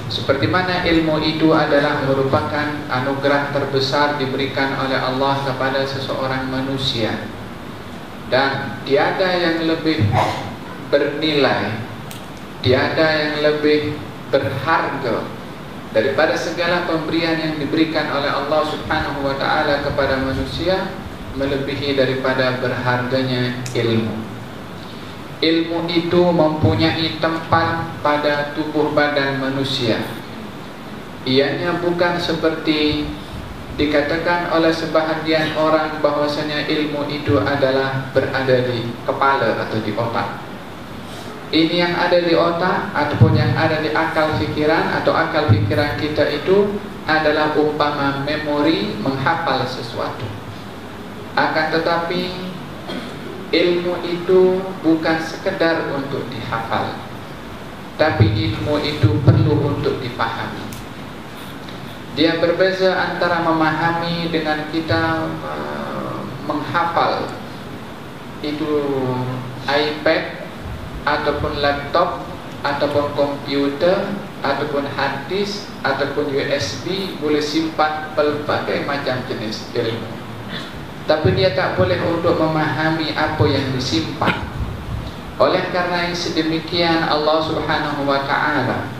Seperti mana ilmu itu adalah merupakan anugerah terbesar diberikan oleh Allah kepada seseorang manusia, dan tiada yang lebih bernilai, tiada yang lebih berharga daripada segala pemberian yang diberikan oleh Allah Subhanahu wa ta'ala kepada manusia, melebihi daripada berharganya ilmu. Ilmu itu mempunyai tempat pada tubuh badan manusia. Ianya bukan seperti dikatakan oleh sebahagian orang bahwasanya ilmu itu adalah berada di kepala atau di otak. Ini yang ada di otak ataupun yang ada di akal fikiran atau akal fikiran kita itu adalah umpama memori menghafal sesuatu. Akan tetapi ilmu itu bukan sekedar untuk dihafal, tapi ilmu itu perlu untuk dipahami. Dia berbeza antara memahami dengan kita menghafal. Itu iPad ataupun laptop ataupun komputer ataupun hard disk ataupun USB boleh simpan pelbagai macam jenis ilmu, tapi dia tak boleh untuk memahami apa yang disimpan. Oleh karena yang sedemikian, Allah Subhanahu wa ta'ala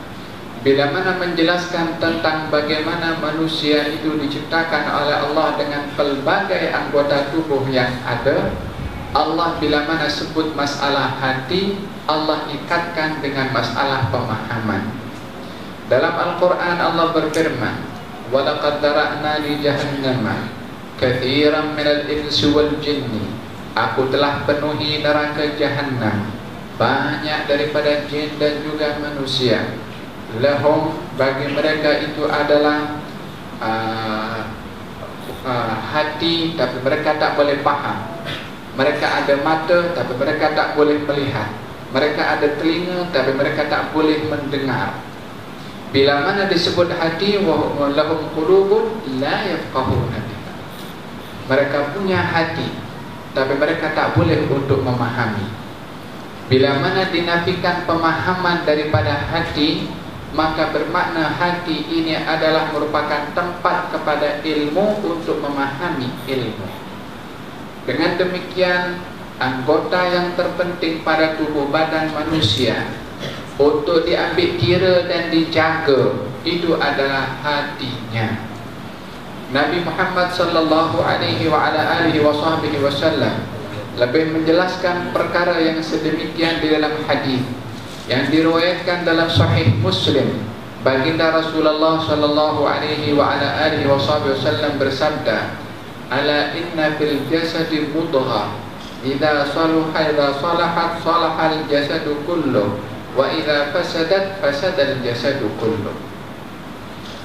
bila mana menjelaskan tentang bagaimana manusia itu diciptakan oleh Allah dengan pelbagai anggota tubuh yang ada, Allah bila mana sebut masalah hati, Allah ikatkan dengan masalah pemahaman. Dalam Al-Quran Allah berfirman, وَلَقَدْ ذَرَأْنَا لِجَهَنَّمَ كَثِيرًا مِنَ الْإِنسِ وَالْجِنِّ. Aku telah penuhi neraka Jahannam banyak daripada jin dan juga manusia. Lahum, bagi mereka itu adalah hati, tapi mereka tak boleh faham. Mereka ada mata, tapi mereka tak boleh melihat. Mereka ada telinga, tapi mereka tak boleh mendengar. Bila mana disebut hati, wa lahum qulubun la yafqahuna biha. Mereka punya hati, tapi mereka tak boleh untuk memahami. Bila mana dinafikan pemahaman daripada hati, maka bermakna hati ini adalah merupakan tempat kepada ilmu untuk memahami ilmu. Dengan demikian, anggota yang terpenting pada tubuh badan manusia untuk diambil kira dan dijaga itu adalah hatinya. Nabi Muhammad sallallahu alaihi wa ala alihi wasallam lebih menjelaskan perkara yang sedemikian di dalam hadis yang diriwayatkan dalam Sahih Muslim. Baginda Rasulullah sallallahu alaihi wa ala alihi wasallam bersabda, "Ala inna fil jasadi mudghah, idza salaha idza salahat salahal jasadu kullu, wa idza fasadat fasadal jasadu kullu."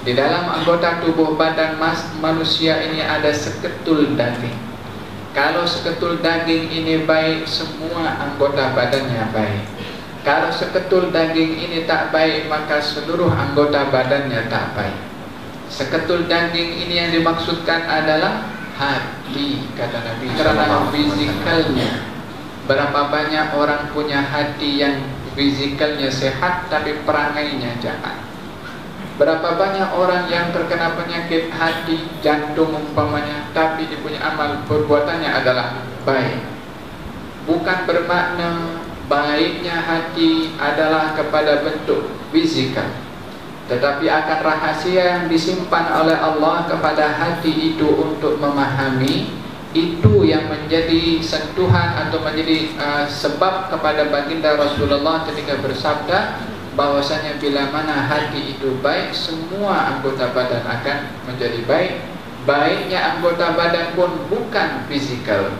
Di dalam anggota tubuh badan manusia ini ada seketul daging. Kalau seketul daging ini baik, semua anggota badannya baik. Kalau seketul daging ini tak baik, maka seluruh anggota badannya tak baik. Seketul daging ini yang dimaksudkan adalah hati, kata Nabi, karena fizikalnya. Berapa banyak orang punya hati yang fizikalnya sehat tapi perangainya jahat. Berapa banyak orang yang terkena penyakit hati, jantung umpamanya, tapi dia punya amal perbuatannya adalah baik. Bukan bermakna baiknya hati adalah kepada bentuk fizikal, tetapi akan rahasia yang disimpan oleh Allah kepada hati itu untuk memahami. Itu yang menjadi sentuhan atau menjadi sebab kepada baginda Rasulullah ketika bersabda bahwasanya bila mana hati itu baik, semua anggota badan akan menjadi baik. Baiknya anggota badan pun bukan fizikal,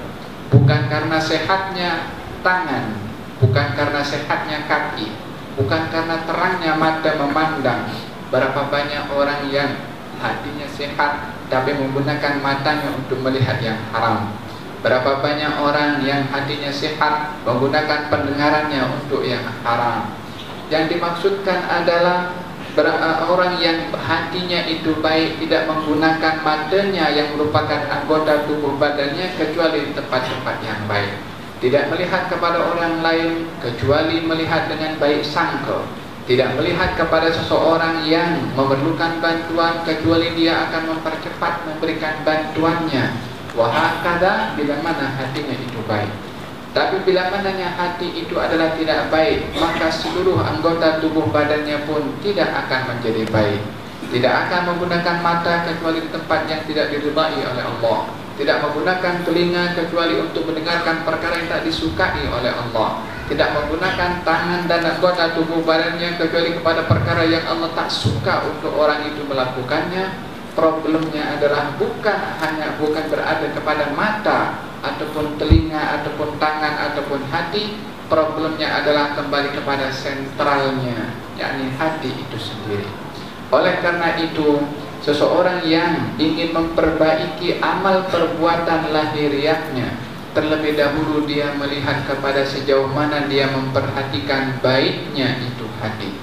bukan karena sehatnya tangan, bukan karena sehatnya kaki, bukan karena terangnya mata memandang. Berapa banyak orang yang hatinya sehat tapi menggunakan matanya untuk melihat yang haram. Berapa banyak orang yang hatinya sehat menggunakan pendengarannya untuk yang haram. Yang dimaksudkan adalah orang yang hatinya itu baik, tidak menggunakan matanya yang merupakan anggota tubuh badannya kecuali di tempat-tempat yang baik. Tidak melihat kepada orang lain kecuali melihat dengan baik sangka. tidak melihat kepada seseorang yang memerlukan bantuan kecuali dia akan mempercepat memberikan bantuannya. Wahakadha, bila mana hatinya itu baik. Tapi bila mananya hati itu adalah tidak baik, maka seluruh anggota tubuh badannya pun tidak akan menjadi baik. Tidak akan menggunakan mata kecuali di tempat yang tidak diridai oleh Allah. Tidak menggunakan telinga kecuali untuk mendengarkan perkara yang tak disukai oleh Allah. Tidak menggunakan tangan dan anggota tubuh badannya kecuali kepada perkara yang Allah tak suka untuk orang itu melakukannya. Problemnya adalah bukan berada kepada mata ataupun telinga ataupun tangan ataupun hati. Problemnya adalah kembali kepada sentralnya, yakni hati itu sendiri. Oleh karena itu, seseorang yang ingin memperbaiki amal perbuatan lahiriahnya, terlebih dahulu dia melihat kepada sejauh mana dia memperhatikan baiknya itu hati.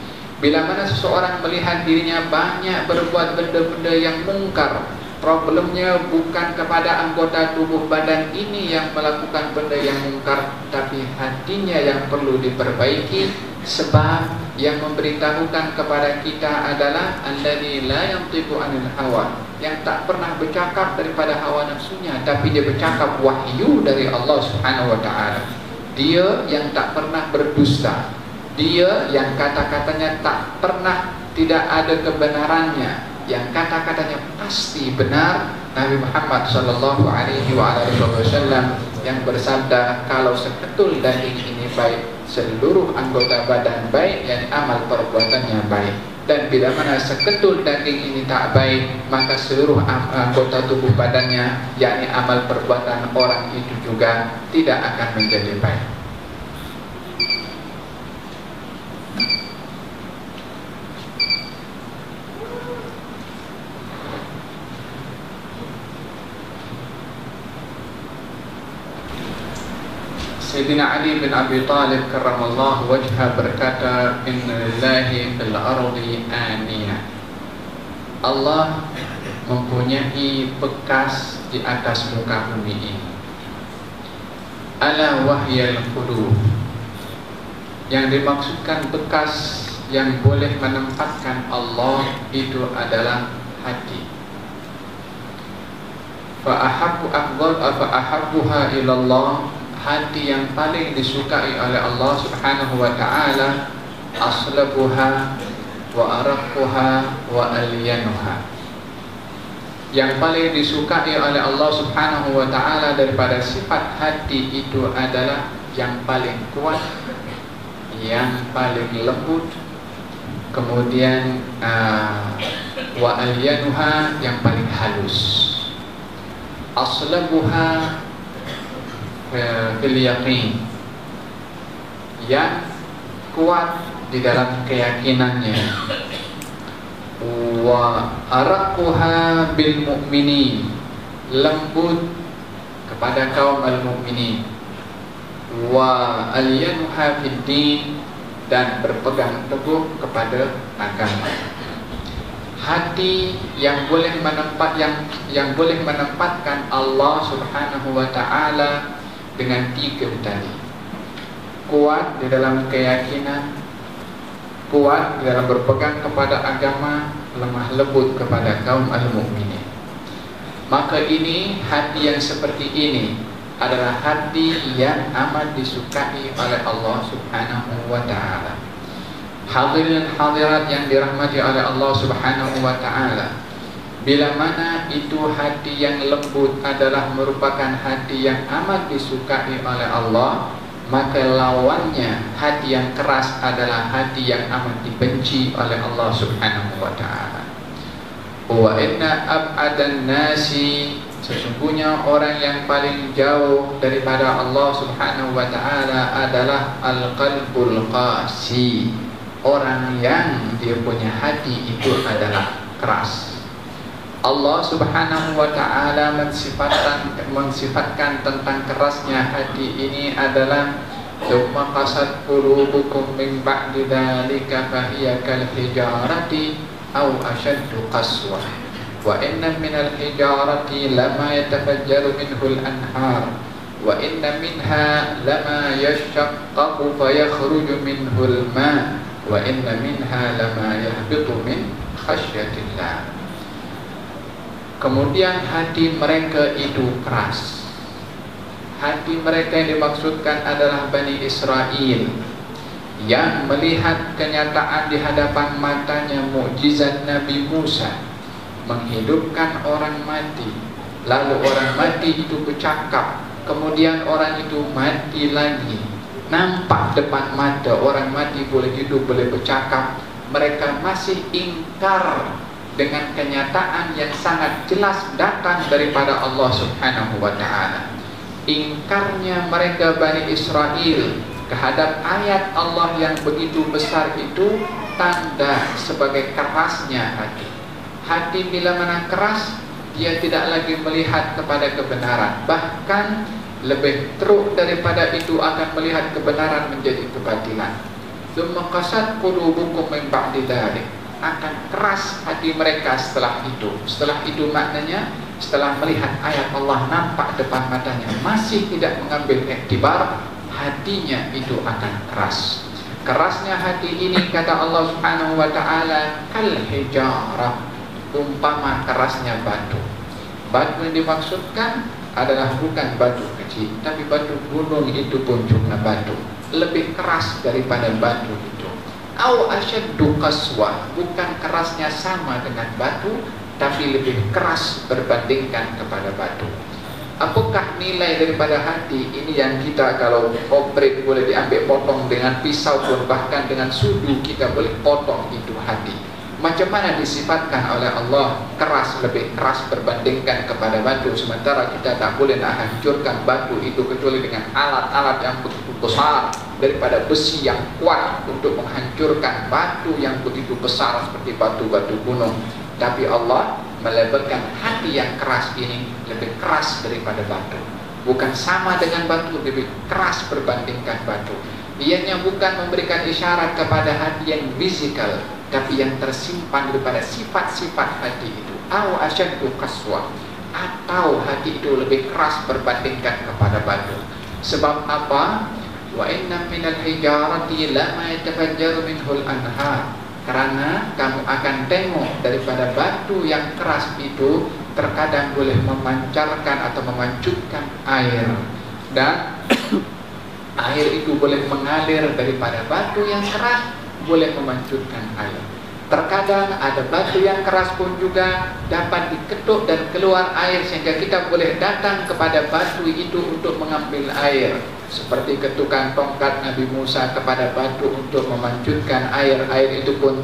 Bila mana seseorang melihat dirinya banyak berbuat benda-benda yang mungkar, problemnya bukan kepada anggota tubuh badan ini yang melakukan benda yang mungkar, tapi hatinya yang perlu diperbaiki. Sebab yang memberitahukan kepada kita adalah alladzi la yantiqu 'anil hawa, yang tak pernah bercakap daripada hawa nafsunya, tapi dia bercakap wahyu dari Allah Subhanahu wa taala. Dia yang tak pernah berdusta, dia yang kata-katanya tak pernah tidak ada kebenarannya, yang kata-katanya pasti benar. Nabi Muhammad sallallahu alaihi wasallam yang bersabda, kalau seketul daging ini baik, seluruh anggota badan baik, yakni amal perbuatannya baik. Dan bila mana seketul daging ini tak baik, maka seluruh anggota tubuh badannya, yakni amal perbuatan orang itu juga tidak akan menjadi baik. Sayyidina Ali bin Abi Talib karramallahu wajhah berkata, inna lillahi fil ardi aniyah. Allah mempunyai bekas di atas muka bumi ini. Ala wahyal qulub. Yang dimaksudkan bekas yang boleh menempatkan Allah itu adalah hati. Fa ahabbuha ilallah, hati yang paling disukai oleh Allah Subhanahu wa taala, aslabuha wa araqquha wa alyanuha. Yang paling disukai oleh Allah Subhanahu wa taala daripada sifat hati itu adalah yang paling kuat, yang paling lembut, kemudian wa alyanuha, yang paling halus. Aslabuha bil yaqin, yang kuat di dalam keyakinannya. Wa araqquha bil mu'minin, lembut kepada kaum al-mu'minin. Wa alyanuha fid din, dan berpegang teguh kepada agama. Hati yang boleh menempatkan Allah Subhanahu wa taala dengan tiga tadi: kuat di dalam keyakinan, kuat di dalam berpegang kepada agama, lemah lembut kepada kaum al-mu'minin. Maka ini, hati yang seperti ini adalah hati yang amat disukai oleh Allah Subhanahu wa ta'ala. Hadirin hadirat yang dirahmati oleh Allah Subhanahu wa ta'ala, bila mana itu hati yang lembut adalah merupakan hati yang amat disukai oleh Allah, maka lawannya, hati yang keras, adalah hati yang amat dibenci oleh Allah Subhanahu wa ta'ala. Wa inna ab'adan nasi, sesungguhnya orang yang paling jauh daripada Allah Subhanahu wa ta'ala adalah al-qalbul qasi, orang yang dia punya hati itu adalah keras. Allah Subhanahu wa ta'ala mensifatkan tentang kerasnya hati ini adalah thumma qasat qulubukum min ba'di dzalika fa hiya kal hijarati aw ashaddu qaswa wa inna minal hijarati lama yatafajjaru minhu al-anhar wa inna minha lama yashaqqaqu fa yakhruju minhu al-ma' wa inna minha lama yahbitu min khasyatillah. Kemudian hati mereka itu keras. Hati mereka yang dimaksudkan adalah Bani Israel yang melihat kenyataan di hadapan matanya mukjizat Nabi Musa menghidupkan orang mati, lalu orang mati itu bercakap, kemudian orang itu mati lagi, nampak depan mata orang mati boleh hidup, boleh bercakap. Mereka masih ingkar dengan kenyataan yang sangat jelas datang daripada Allah Subhanahu wa ta'ala. Ingkarnya mereka Bani Israel terhadap ayat Allah yang begitu besar itu tanda sebagai kerasnya hati. Hati bila mana keras, dia tidak lagi melihat kepada kebenaran, bahkan lebih teruk daripada itu akan melihat kebenaran menjadi kebatilan. Tsumma qasat qulubukum min ba'di dzalik, akan keras hati mereka setelah itu. Setelah itu maknanya setelah melihat ayat Allah nampak depan matanya masih tidak mengambil iktibar, hatinya itu akan keras. Kerasnya hati ini kata Allah Subhanahu wa ta'ala kal hijarah, umpama kerasnya batu. Batu yang dimaksudkan adalah bukan batu kecil, tapi batu gunung itu pun juga batu, lebih keras daripada batu itu. Au asyaddu qaswah, bukan kerasnya sama dengan batu, tapi lebih keras berbandingkan kepada batu. Apakah nilai daripada hati ini yang kita kalau operate boleh diambil potong dengan pisau pun, bahkan dengan sudu kita boleh potong itu hati. Macam mana disifatkan oleh Allah keras, lebih keras berbandingkan kepada batu, sementara kita tak boleh nak hancurkan batu itu kecuali dengan alat-alat yang begitu besar daripada besi yang kuat untuk menghancurkan batu yang begitu besar seperti batu-batu gunung. Tapi Allah melabelkan hati yang keras ini lebih keras daripada batu. Bukan sama dengan batu, lebih keras berbandingkan batu. Ianya bukan memberikan isyarat kepada hati yang fisikal, tapi yang tersimpan daripada sifat-sifat hati itu. Au asyaddu qaswah, atau hati itu lebih keras berbandingkan kepada batu. Sebab apa? Wa inna minal hijarati lama yatafajjaru minhul anhar. Karena kamu akan tengok daripada batu yang keras itu terkadang boleh memancarkan atau memanjutkan air, dan air itu boleh mengalir daripada batu yang keras, boleh memanjutkan air. Terkadang ada batu yang keras pun juga dapat diketuk dan keluar air, sehingga kita boleh datang kepada batu itu untuk mengambil air. Seperti ketukan tongkat Nabi Musa kepada batu untuk memanjutkan air. Air itu pun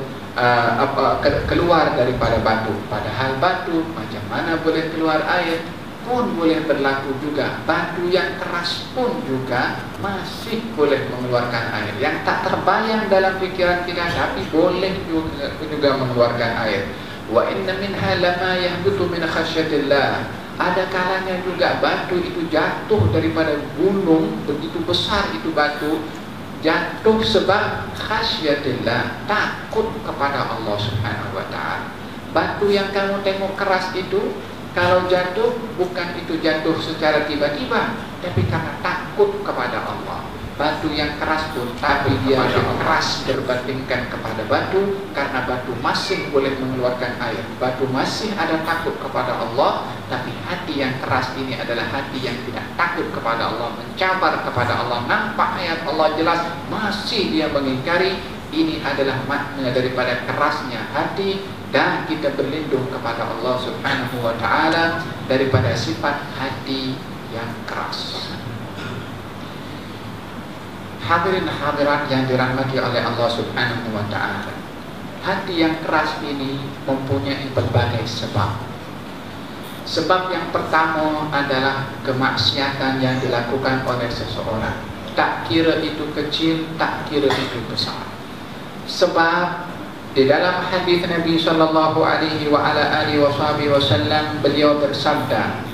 keluar daripada batu. Padahal batu macam mana boleh keluar air? Pun boleh berlaku juga. Batu yang keras pun juga masih boleh mengeluarkan air. Yang tak terbayang dalam pikiran kita, tapi boleh juga mengeluarkan air. Wa inna minha lama yahbutu min khasyatillah. Ada kalanya juga batu itu jatuh daripada gunung, begitu besar itu batu, jatuh sebab khasyatillah, takut kepada Allah Subhanahu wa ta'ala. Batu yang kamu tengok keras itu, kalau jatuh, bukan itu jatuh secara tiba-tiba, tapi karena takut kepada Allah. Batu yang keras pun, tapi dia lebih keras berbandingkan kepada batu, karena batu masih boleh mengeluarkan air. Batu masih ada takut kepada Allah, tapi hati yang keras ini adalah hati yang tidak takut kepada Allah, mencabar kepada Allah. Nampak ayat Allah jelas, masih dia mengingkari. Ini adalah makna daripada kerasnya hati, dan kita berlindung kepada Allah Subhanahu wa ta'ala daripada sifat hati yang keras. Hadirin hadirat yang dirahmati oleh Allah Subhanahu wa ta'ala, hati yang keras ini mempunyai berbagai sebab. Sebab yang pertama adalah kemaksiatan yang dilakukan oleh seseorang, tak kira itu kecil, tak kira itu besar. Sebab di dalam hadis Nabi sallallahu alaihi wa ala alihi wasallam, beliau bersabda,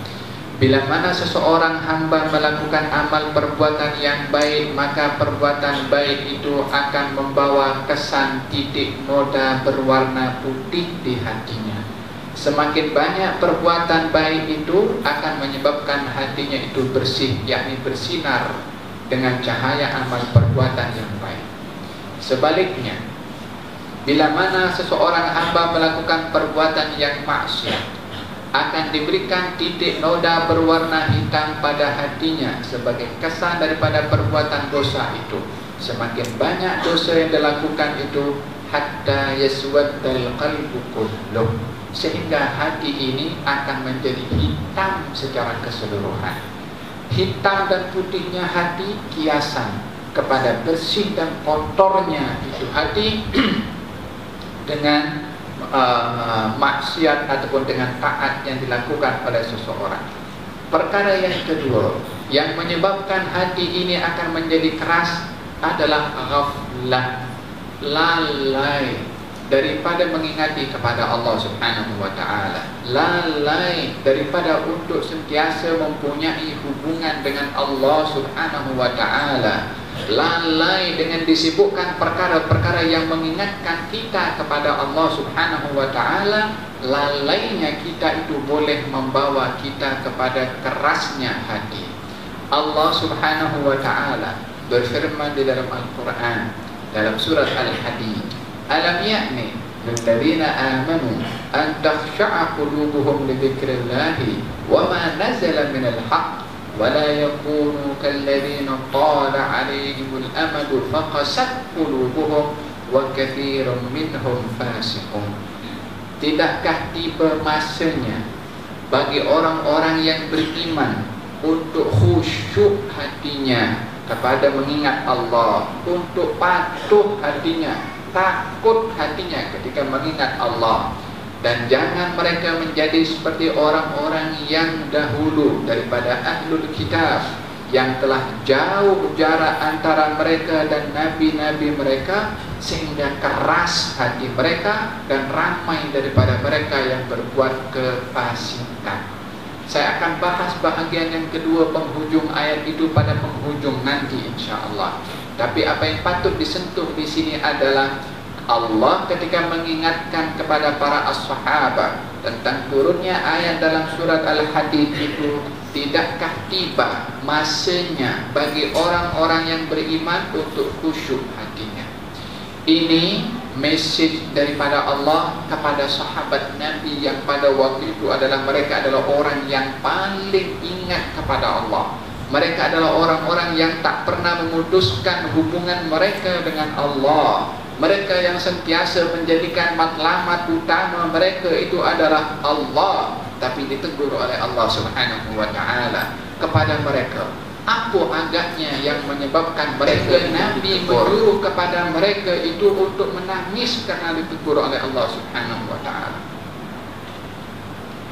bila mana seseorang hamba melakukan amal perbuatan yang baik, maka perbuatan baik itu akan membawa kesan titik noda berwarna putih di hatinya. Semakin banyak perbuatan baik itu akan menyebabkan hatinya itu bersih, yakni bersinar dengan cahaya amal perbuatan yang baik. Sebaliknya, Bila mana seseorang hamba melakukan perbuatan yang maksiat, akan diberikan titik noda berwarna hitam pada hatinya sebagai kesan daripada perbuatan dosa itu. Semakin banyak dosa yang dilakukan itu, hatta yaswaddal qalbu kulluh, sehingga hati ini akan menjadi hitam secara keseluruhan. Hitam dan putihnya hati kiasan kepada bersih dan kotornya itu hati dengan maksiat ataupun dengan taat yang dilakukan oleh seseorang. Perkara yang kedua yang menyebabkan hati ini akan menjadi keras adalah ghaflah, lalai daripada mengingati kepada Allah Subhanahu wa taala, lalai daripada untuk sentiasa mempunyai hubungan dengan Allah Subhanahu wa taala, lalai dengan disibukkan perkara-perkara yang mengingatkan kita kepada Allah Subhanahu wa taala. Lalainya kita itu boleh membawa kita kepada kerasnya hati. Allah Subhanahu wa taala berfirman di dalam Al-Qur'an dalam surat Al-Hadid, alam ya'ni lilladzina amanu an takhsha'a qulubuhum li dzikrillahi wa ma nazala minal haqq wa la yakunu kalladzina tala 'alaihimul amadu faqasat qulubuhum wa katsirun minhum fasiqun. Tidakkah tiba masanya bagi orang-orang yang beriman untuk khusyuk hatinya kepada mengingat Allah, untuk patuh hatinya, takut hatinya ketika mengingat Allah. Dan jangan mereka menjadi seperti orang-orang yang dahulu daripada ahlul kitab, yang telah jauh jarak antara mereka dan nabi-nabi mereka, sehingga keras hati mereka dan ramai daripada mereka yang berbuat kefasikan. Saya akan bahas bahagian yang kedua penghujung ayat itu pada penghujung nanti insya-Allah. Tapi apa yang patut disentuh di sini adalah Allah ketika mengingatkan kepada para as-sahabat tentang turunnya ayat dalam surat Al-Hadid itu, tidakkah tiba masanya bagi orang-orang yang beriman untuk khusyuk hatinya. Ini message daripada Allah kepada sahabat Nabi yang pada waktu itu adalah mereka adalah orang yang paling ingat kepada Allah. Mereka adalah orang-orang yang tak pernah memutuskan hubungan mereka dengan Allah. Mereka yang sentiasa menjadikan matlamat utama mereka itu adalah Allah. Tapi ditegur oleh Allah Subhanahu wa taala kepada mereka, apa agaknya yang menyebabkan mereka Nabi menyuruh kepada mereka itu untuk menangis karena ditegur oleh Allah Subhanahu wa taala.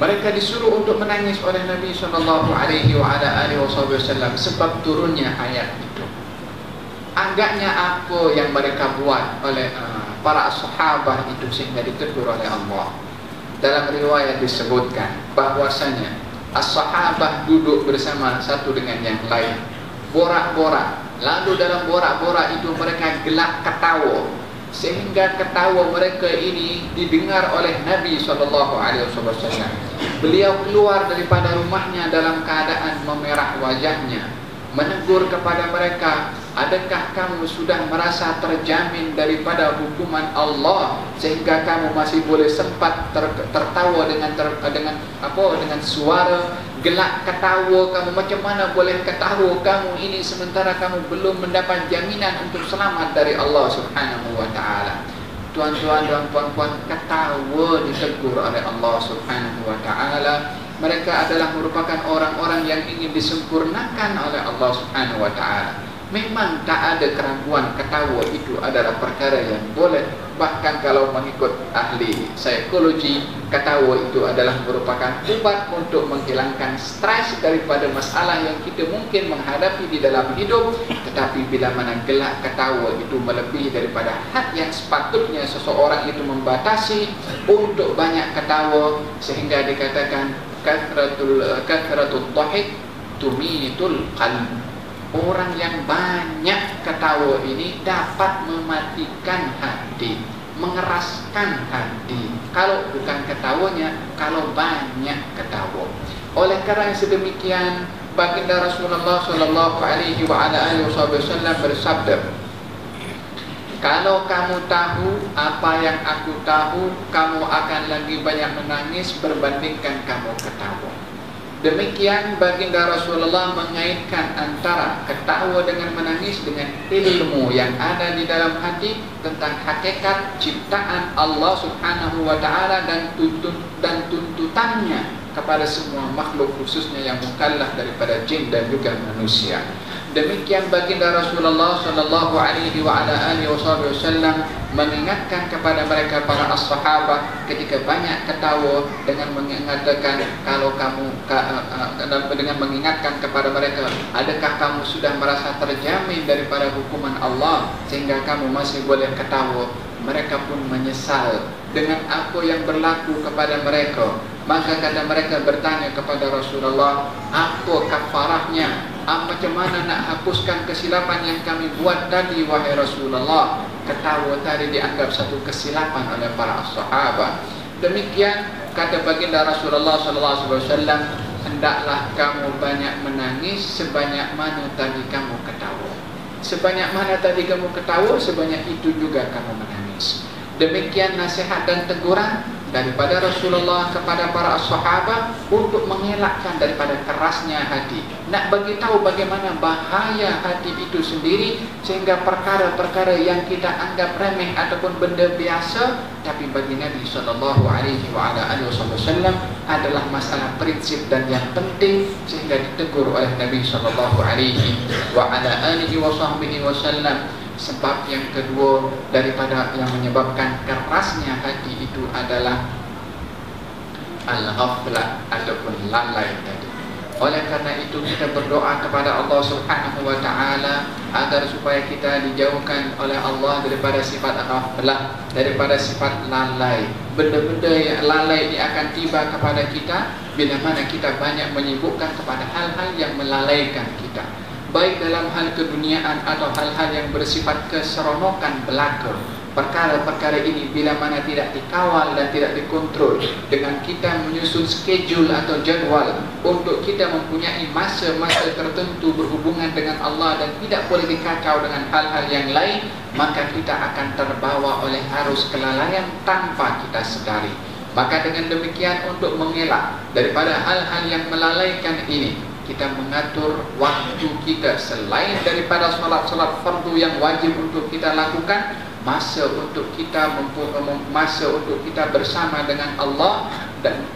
Mereka disuruh untuk menangis oleh Nabi sallallahu alaihi wasallam sebab turunnya ayat itu. Agaknya apa yang mereka buat oleh para sahabat itu sehingga ditegur oleh Allah. Dalam riwayat disebutkan bahwasanya as-sahabah duduk bersama satu dengan yang lain, borak-borak. Lalu dalam borak-borak itu mereka gelak ketawa, sehingga ketawa mereka ini didengar oleh Nabi SAW. Beliau keluar daripada rumahnya dalam keadaan memerah wajahnya, menegur kepada mereka, adakah kamu sudah merasa terjamin daripada hukuman Allah sehingga kamu masih boleh sempat tertawa dengan suara gelak ketawa kamu? Macam mana boleh ketawa kamu ini sementara kamu belum mendapat jaminan untuk selamat dari Allah Subhanahu wa taala? Tuan-tuan dan puan-puan, ketawa ditegur oleh Allah Subhanahu wa taala. Mereka adalah merupakan orang-orang yang ingin disempurnakan oleh Allah Subhanahu wa taala. Memang tak ada keraguan ketawa itu adalah perkara yang boleh. Bahkan kalau mengikut ahli psikologi, ketawa itu adalah merupakan ubat untuk menghilangkan stres daripada masalah yang kita mungkin menghadapi di dalam hidup. Tetapi bila mana gelak ketawa itu melebihi daripada had yang sepatutnya seseorang itu membatasi untuk banyak ketawa, sehingga dikatakan kathratul dhahik tumitul qalb. Orang yang banyak ketawa ini dapat mematikan hati, mengeraskan hati. Kalau bukan ketawanya, kalau banyak ketawa. Oleh kerana sedemikian, baginda Rasulullah sallallahu alaihi wasallam bersabda, Kalau kamu tahu apa yang aku tahu, kamu akan lagi banyak menangis berbandingkan kamu ketawa. Demikian baginda Rasulullah mengaitkan antara ketawa dengan menangis dengan ilmu yang ada di dalam hati tentang hakikat ciptaan Allah Subhanahu wa taala dan tuntutannya kepada semua makhluk, khususnya yang mukallaf daripada jin dan juga manusia. Demikian baginda Rasulullah sallallahu alaihi wa ala alihi wasallam mengingatkan kepada mereka para as-sahabat ketika banyak ketawa dengan mengatakan, kalau kamu dengan mengingatkan kepada mereka, adakah kamu sudah merasa terjamin daripada hukuman Allah sehingga kamu masih boleh ketawa? Mereka pun menyesal dengan apa yang berlaku kepada mereka. Maka kata mereka bertanya kepada Rasulullah, apa kafarahnya? Macam mana nak hapuskan kesilapan yang kami buat tadi, wahai Rasulullah? Ketawa tadi dianggap satu kesilapan oleh para sahabat. Demikian kata baginda Rasulullah SAW, hendaklah kamu banyak menangis sebanyak mana tadi kamu ketawa. Sebanyak mana tadi kamu ketawa, sebanyak itu juga kamu menangis. Demikian nasihat dan teguran daripada Rasulullah kepada para sahabat untuk mengelakkan daripada kerasnya hati, nak bagi tahu bagaimana bahaya hati itu sendiri, sehingga perkara-perkara yang kita anggap remeh ataupun benda biasa, tapi bagi Nabi SAW adalah masalah prinsip dan yang penting, sehingga ditegur oleh Nabi SAW. Sebab yang kedua daripada yang menyebabkan kerasnya hati itu adalah al-ghaflah ataupun lalai tadi. Oleh karena itu kita berdoa kepada Allah Subhanahu wa taala agar supaya kita dijauhkan oleh Allah daripada sifat ghaflah, daripada sifat lalai. Benda-benda yang lalai ini akan tiba kepada kita bila mana kita banyak menyibukkan kepada hal-hal yang melalaikan kita, baik dalam hal keduniaan atau hal-hal yang bersifat keseronokan belaka. Perkara-perkara ini bila mana tidak dikawal dan tidak dikontrol, dengan kita menyusun schedule atau jadual untuk kita mempunyai masa-masa tertentu berhubungan dengan Allah dan tidak boleh dikacau dengan hal-hal yang lain, maka kita akan terbawa oleh arus kelalaian tanpa kita sedari. Maka dengan demikian, untuk mengelak daripada hal-hal yang melalaikan ini, kita mengatur waktu kita selain daripada solat-solat fardu yang wajib untuk kita lakukan, masa untuk kita bersama dengan Allah, dan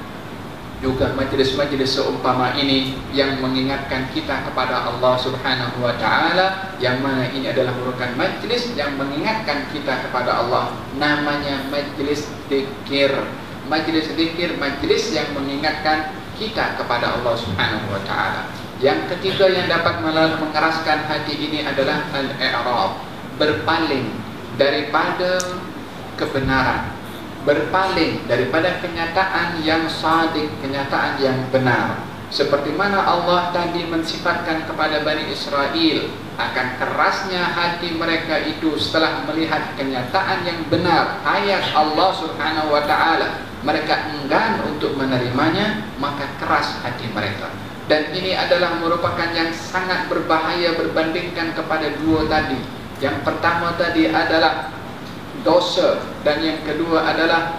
juga majlis-majlis seumpama ini yang mengingatkan kita kepada Allah Subhanahu wa taala, yang mana ini adalah merupakan majlis yang mengingatkan kita kepada Allah. Namanya majlis zikir. Majlis zikir, majlis yang mengingatkan kita kepada Allah Subhanahu wa taala. Yang ketiga yang dapat mengeraskan hati ini adalah al-i'rab, berpaling daripada kebenaran, berpaling daripada kenyataan yang sadiq, kenyataan yang benar. Seperti mana Allah tadi mensifatkan kepada Bani Israel akan kerasnya hati mereka itu setelah melihat kenyataan yang benar, ayat Allah Subhanahu wa taala, mereka enggan untuk menerimanya, maka keras hati mereka. Dan ini adalah merupakan yang sangat berbahaya berbandingkan kepada dua tadi. Yang pertama tadi adalah dosa, dan yang kedua adalah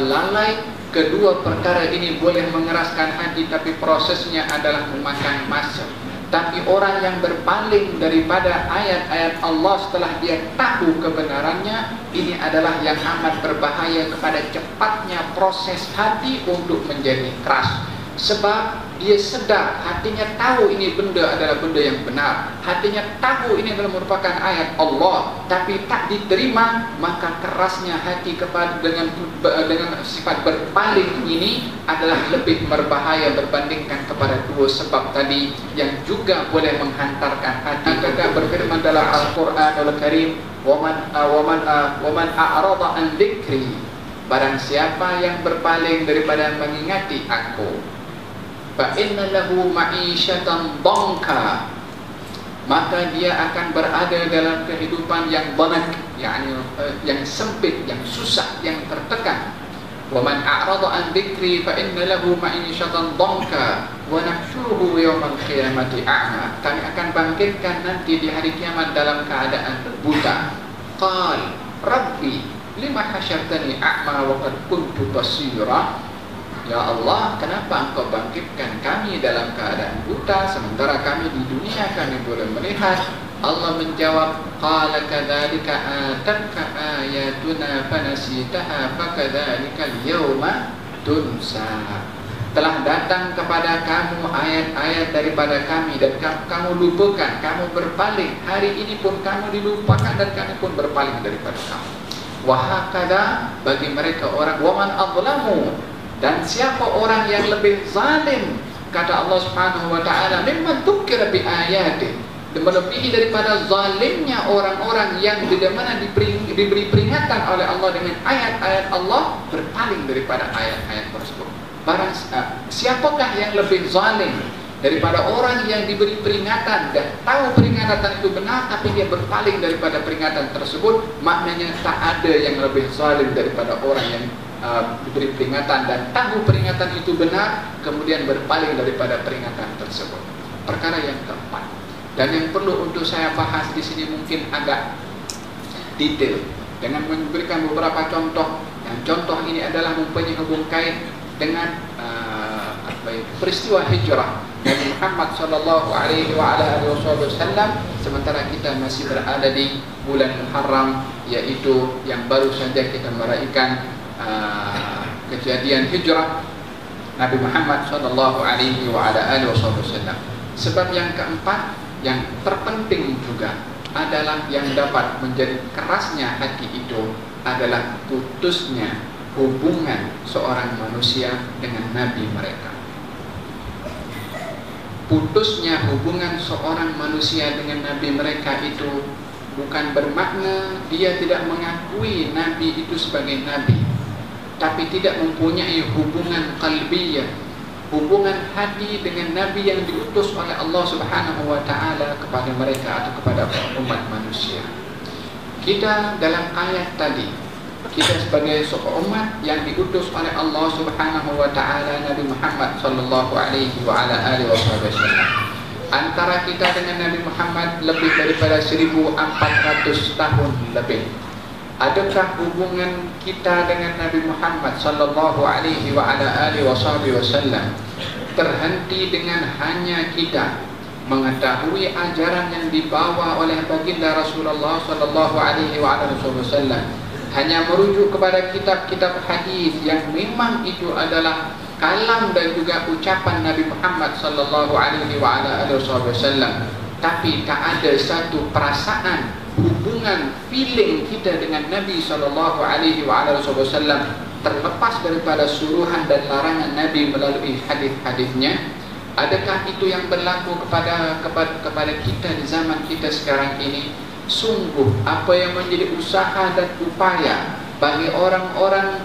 lalai. Kedua perkara ini boleh mengeraskan hati, tapi prosesnya adalah memakan masa. Tapi orang yang berpaling daripada ayat-ayat Allah setelah dia tahu kebenarannya, ini adalah yang amat berbahaya kepada cepatnya proses hati untuk menjadi keras. Sebab dia sedar, hatinya tahu ini benda adalah benda yang benar, hatinya tahu ini adalah merupakan ayat Allah, tapi tak diterima, maka kerasnya hati kepada dengan sifat berpaling ini adalah lebih berbahaya berbandingkan kepada dua sebab tadi yang juga boleh menghantarkan hati. Maka berfirman dalam Al-Quranul Karim, waman a'rada an dzikri, barang siapa yang berpaling daripada mengingati aku, fa inna lahu ma'isyatan dhanka, maka dia akan berada dalam kehidupan yang dhanak, yakni yang sempit, yang susah, yang tertekan. Wa man a'rada an dzikri fa inna lahu ma'isyatan dhanka wa nahsyuruhu yawmal qiyamati a'ma, kami akan bangkitkan nanti di hari kiamat dalam keadaan buta. qal rabbi lima hasyartani a'ma wa qad kuntu basira. Ya Allah, kenapa engkau bangkitkan kami dalam keadaan buta sementara kami di dunia kami boleh melihat? Allah menjawab, qala kadzalika atatka ayatuna fanasitaha fakadzalika al-yawma tunsa. Telah datang kepada kamu ayat-ayat daripada kami dan kamu lupakan, kamu berpaling. Hari ini pun kamu dilupakan dan kami pun berpaling daripada kamu. Wahakada, bagi mereka orang waman adzlamu, dan siapa orang yang lebih zalim, kata Allah Subhanahu wa taala, mimman dzukira bi ayati, melebihi daripada zalimnya orang-orang yang di mana diberi peringatan oleh Allah dengan ayat-ayat Allah berpaling daripada ayat-ayat tersebut. Siapakah yang lebih zalim daripada orang yang diberi peringatan dan tahu peringatan itu benar tapi dia berpaling daripada peringatan tersebut? Maknanya tak ada yang lebih zalim daripada orang yang diberi peringatan dan tahu peringatan itu benar kemudian berpaling daripada peringatan tersebut. Perkara yang keempat dan yang perlu untuk saya bahas di sini mungkin agak detail dengan memberikan beberapa contoh. Yang contoh ini adalah mempunyai hubungan kait dengan peristiwa hijrah Nabi Muhammad sallallahu alaihi wasallam sementara kita masih berada di bulan Muharram, yaitu yang baru saja kita meraihkan kejadian hijrah Nabi Muhammad sallallahu alaihi wasallam. Sebab yang keempat yang terpenting juga adalah yang dapat menjadi kerasnya hati itu adalah putusnya hubungan seorang manusia dengan Nabi mereka. Putusnya hubungan seorang manusia dengan Nabi mereka itu bukan bermakna dia tidak mengakui Nabi itu sebagai Nabi, tapi tidak mempunyai hubungan qalbiyah, hubungan hati dengan Nabi yang diutus oleh Allah Subhanahu wa taala kepada mereka atau kepada umat manusia. Kita dalam ayat tadi, kita sebagai seorang umat yang diutus oleh Allah Subhanahu wa taala Nabi Muhammad sallallahu alaihi wasallam. Antara kita dengan Nabi Muhammad lebih daripada 1400 tahun lebih. Adakah hubungan kita dengan Nabi Muhammad sallallahu alaihi wasallam terhenti dengan hanya kita mengetahui ajaran yang dibawa oleh baginda Rasulullah sallallahu alaihi wasallam, hanya merujuk kepada kitab-kitab hadis yang memang itu adalah kalam dan juga ucapan Nabi Muhammad sallallahu alaihi wasallam, tapi tak ada satu perasaan, hubungan, feeling kita dengan Nabi sallallahu alaihi wasallam terlepas daripada suruhan dan larangan Nabi melalui hadis-hadisnya. Adakah itu yang berlaku kepada kita di zaman kita sekarang ini? Sungguh apa yang menjadi usaha dan upaya bagi orang-orang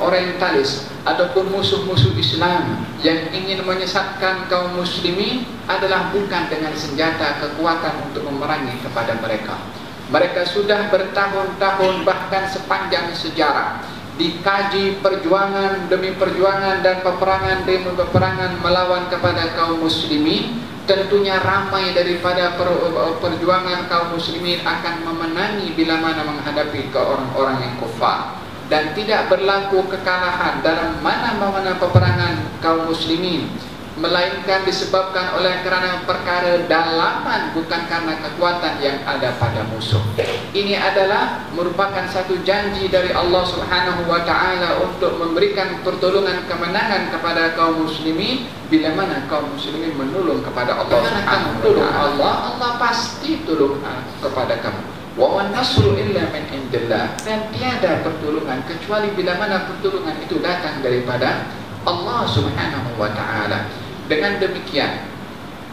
orientalis ataupun musuh-musuh Islam yang ingin menyesatkan kaum muslimin adalah bukan dengan senjata kekuatan untuk memerangi kepada mereka. Mereka sudah bertahun-tahun bahkan sepanjang sejarah dikaji perjuangan demi perjuangan dan peperangan demi peperangan melawan kepada kaum muslimin. Tentunya ramai daripada perjuangan kaum muslimin akan memenangi bila mana menghadapi ke orang-orang yang kufar, dan tidak berlaku kekalahan dalam mana-mana peperangan kaum muslimin, melainkan disebabkan oleh kerana perkara dalaman, bukan karena kekuatan yang ada pada musuh. Ini adalah merupakan satu janji dari Allah Subhanahu wa taala untuk memberikan pertolongan kemenangan kepada kaum muslimin bila mana kaum muslimin menulung kepada Allah Subhanahu wa taala. Allah pasti tolong kepada kamu. Wa wan nasru illa min indillah, dan tiada pertolongan kecuali bila mana pertolongan itu datang daripada Allah Subhanahu wa taala. Dengan demikian,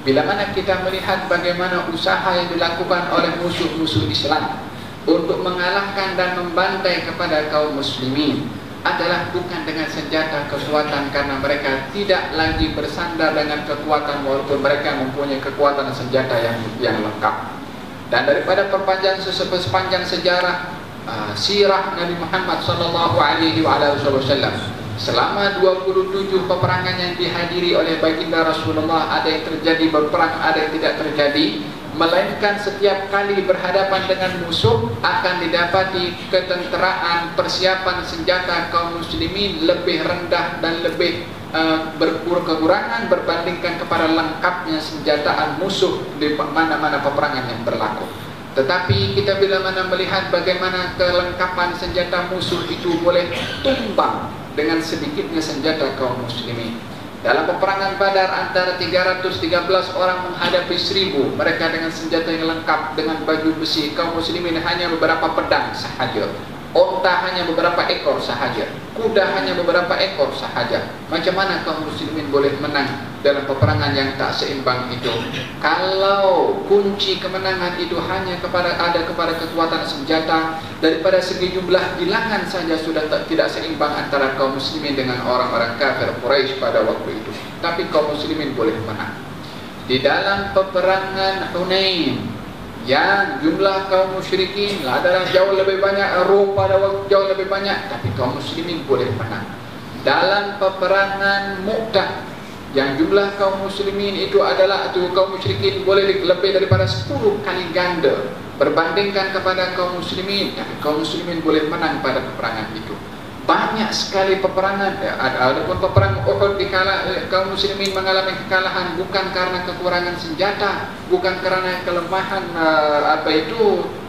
bila mana kita melihat bagaimana usaha yang dilakukan oleh musuh-musuh Islam untuk mengalahkan dan membantai kepada kaum muslimin adalah bukan dengan senjata kekuatan, karena mereka tidak lagi bersandar dengan kekuatan walaupun mereka mempunyai kekuatan senjata yang lengkap. Dan daripada sepanjang sejarah sirah Nabi Muhammad sallallahu alaihi wasallam, selama 27 peperangan yang dihadiri oleh baginda Rasulullah, ada yang terjadi berperang, ada yang tidak terjadi, melainkan setiap kali berhadapan dengan musuh akan didapati ketenteraan persiapan senjata kaum muslimin lebih rendah dan lebih berkekurangan berbandingkan kepada lengkapnya senjataan musuh di mana-mana peperangan yang berlaku. Tetapi kita bila mana melihat bagaimana kelengkapan senjata musuh itu boleh tumbang dengan sedikitnya senjata kaum muslimin. Dalam peperangan Badar antara 313 orang menghadapi 1000, mereka dengan senjata yang lengkap dengan baju besi, kaum muslimin hanya beberapa pedang sahaja. Onta hanya beberapa ekor sahaja, kuda hanya beberapa ekor sahaja. Macam mana kaum muslimin boleh menang dalam peperangan yang tak seimbang itu? Kalau kunci kemenangan itu hanya ada kepada kekuatan senjata, daripada segi jumlah bilangan saja sudah tidak seimbang antara kaum muslimin dengan orang-orang kafir Quraisy pada waktu itu. Tapi kaum muslimin boleh menang. Di dalam peperangan Hunain yang jumlah kaum musyrikin adalah jauh lebih banyak, Rom pada waktu jauh lebih banyak, tapi kaum muslimin boleh menang. Dalam peperangan Mu'tah yang jumlah kaum muslimin itu adalah kaum musyrikin boleh lebih daripada 10 kali ganda berbandingkan kepada kaum muslimin, tapi kaum muslimin boleh menang pada peperangan itu. Banyak sekali peperangan, adapun peperangan Uhud kaum muslimin mengalami kekalahan bukan karena kekurangan senjata, bukan karena kelemahan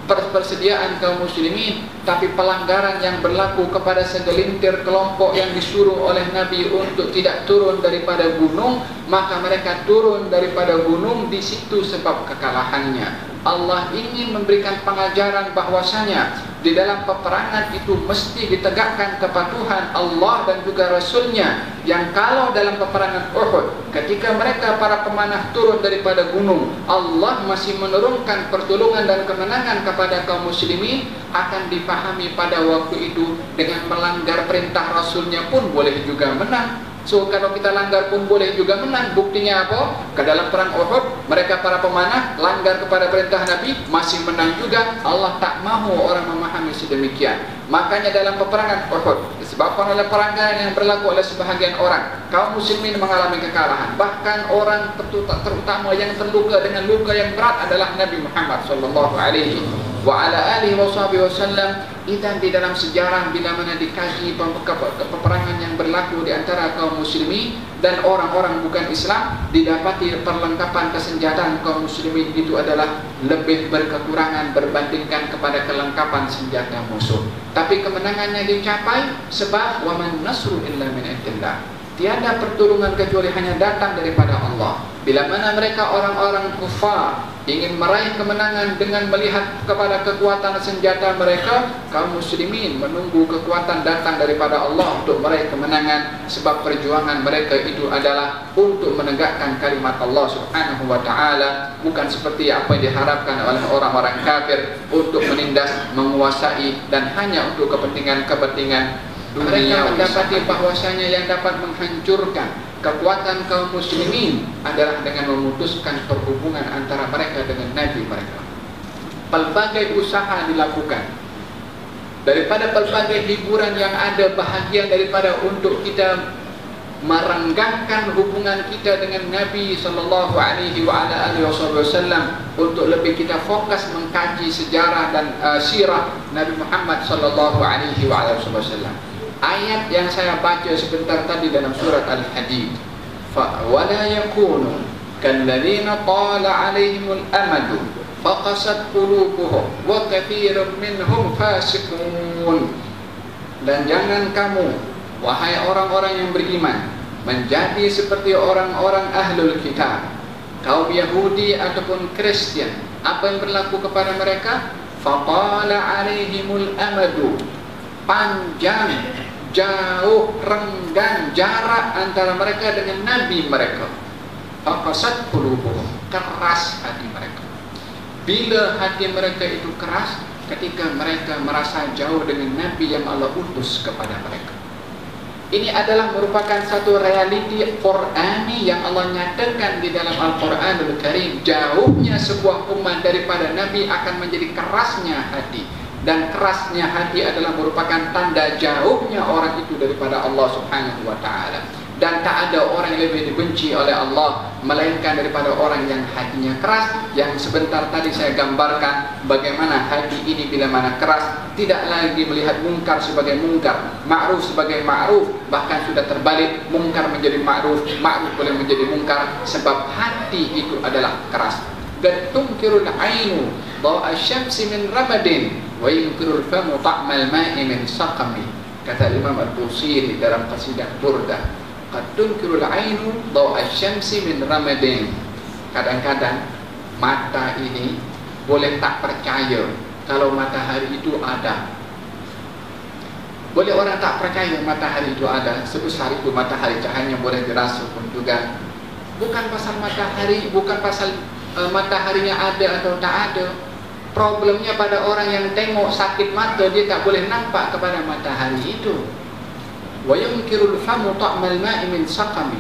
persediaan kaum muslimin, tapi pelanggaran yang berlaku kepada segelintir kelompok yang disuruh oleh Nabi untuk tidak turun daripada gunung, maka mereka turun daripada gunung di situ sebab kekalahannya. Allah ingin memberikan pengajaran bahwasanya di dalam peperangan itu mesti ditegakkan kepatuhan Allah dan juga Rasulnya, yang kalau dalam peperangan Uhud ketika mereka para pemanah turun daripada gunung, Allah masih menurunkan pertolongan dan kemenangan kepada kaum muslimin, akan dipahami pada waktu itu dengan melanggar perintah Rasulnya pun boleh juga menang. So kalau kita langgar pun boleh juga menang. Buktinya apa? Ke dalam perang Uhud mereka para pemanah langgar kepada perintah Nabi, masih menang juga. Allah tak mahu orang memahami sedemikian. Makanya dalam peperangan Uhud disebabkan oleh perangan yang berlaku oleh sebahagian orang, kaum muslimin mengalami kekalahan. Bahkan orang terutama yang terluka dengan luka yang berat adalah Nabi Muhammad sallallahu alaihi wa ala alihi wasallam. Dan di dalam sejarah bila mana dikaji peperangan yang berlaku di antara kaum muslimin dan orang-orang bukan Islam, didapati perlengkapan kesenjataan kaum muslimin itu adalah lebih berkekurangan berbandingkan kepada kelengkapan senjata musuh. Tapi kemenangannya dicapai sebab wa man nasru illa min indillah. Tiada pertolongan kecuali hanya datang daripada Allah. Bila mana mereka orang-orang kufar ingin meraih kemenangan dengan melihat kepada kekuatan senjata mereka, kaum muslimin menunggu kekuatan datang daripada Allah untuk meraih kemenangan, sebab perjuangan mereka itu adalah untuk menegakkan kalimat Allah Subhanahu wa taala, bukan seperti apa yang diharapkan oleh orang-orang kafir untuk menindas, menguasai dan hanya untuk kepentingan dunia. Mereka mendapati bahwasanya yang dapat menghancurkan kekuatan kaum muslimin adalah dengan memutuskan perhubungan antara mereka dengan Nabi mereka. Pelbagai usaha dilakukan, daripada pelbagai hiburan yang ada, bahagian daripada untuk kita merenggangkan hubungan kita dengan Nabi sallallahu alaihi wa ala alihi wasallam, untuk lebih kita fokus mengkaji sejarah dan sirah Nabi Muhammad sallallahu alaihi wa ala wasallam. Ayat yang saya baca sebentar tadi dalam surat Al-Hadid, fa wala yakunu kalladzina qala alaihimul amadu faqasat qulubuhum wa katsirun minhum fasiqun. Dan jangan kamu wahai orang-orang yang beriman menjadi seperti orang-orang ahlul kitab, kaum Yahudi ataupun Kristen. Apa yang berlaku kepada mereka? Faqala alaihimul amadu, panjang, jauh, renggang jarak antara mereka dengan Nabi mereka. Faqasat qulubuhum, keras hati mereka. Bila hati mereka itu keras, ketika mereka merasa jauh dengan Nabi yang Allah utus kepada mereka. Ini adalah merupakan satu realiti Qur'ani yang Allah nyatakan di dalam Al-Quranul Karim. Jauhnya sebuah umat daripada Nabi akan menjadi kerasnya hati, dan kerasnya hati adalah merupakan tanda jauhnya orang itu daripada Allah Subhanahu wa ta'ala. Dan tak ada orang yang lebih dibenci oleh Allah melainkan daripada orang yang hatinya keras. Yang sebentar tadi saya gambarkan bagaimana hati ini bila mana keras, tidak lagi melihat mungkar sebagai mungkar, ma'ruf sebagai ma'ruf, bahkan sudah terbalik, mungkar menjadi ma'ruf, ma'ruf boleh menjadi mungkar, sebab hati itu adalah keras. Qad tunkirul ainu dha'a syamsi min ramadin wa yunkirul famu ta'mal ma'i min saqami, kata Imam Al-Busiri dalam qasidah Burdah. Qad tunkirul ainu dha'a syamsi min ramadin. Kadang-kadang mata ini boleh tak percaya kalau matahari itu ada. Boleh orang tak percaya matahari itu ada, sebesar itu matahari, cahayanya boleh dirasa pun juga. Bukan pasal matahari, bukan pasal mataharinya ada atau tak ada. Problemnya pada orang yang tengok sakit mata, dia tak boleh nampak kepada matahari itu. Wa yunkirul famu ta'mal ma'i min saqami.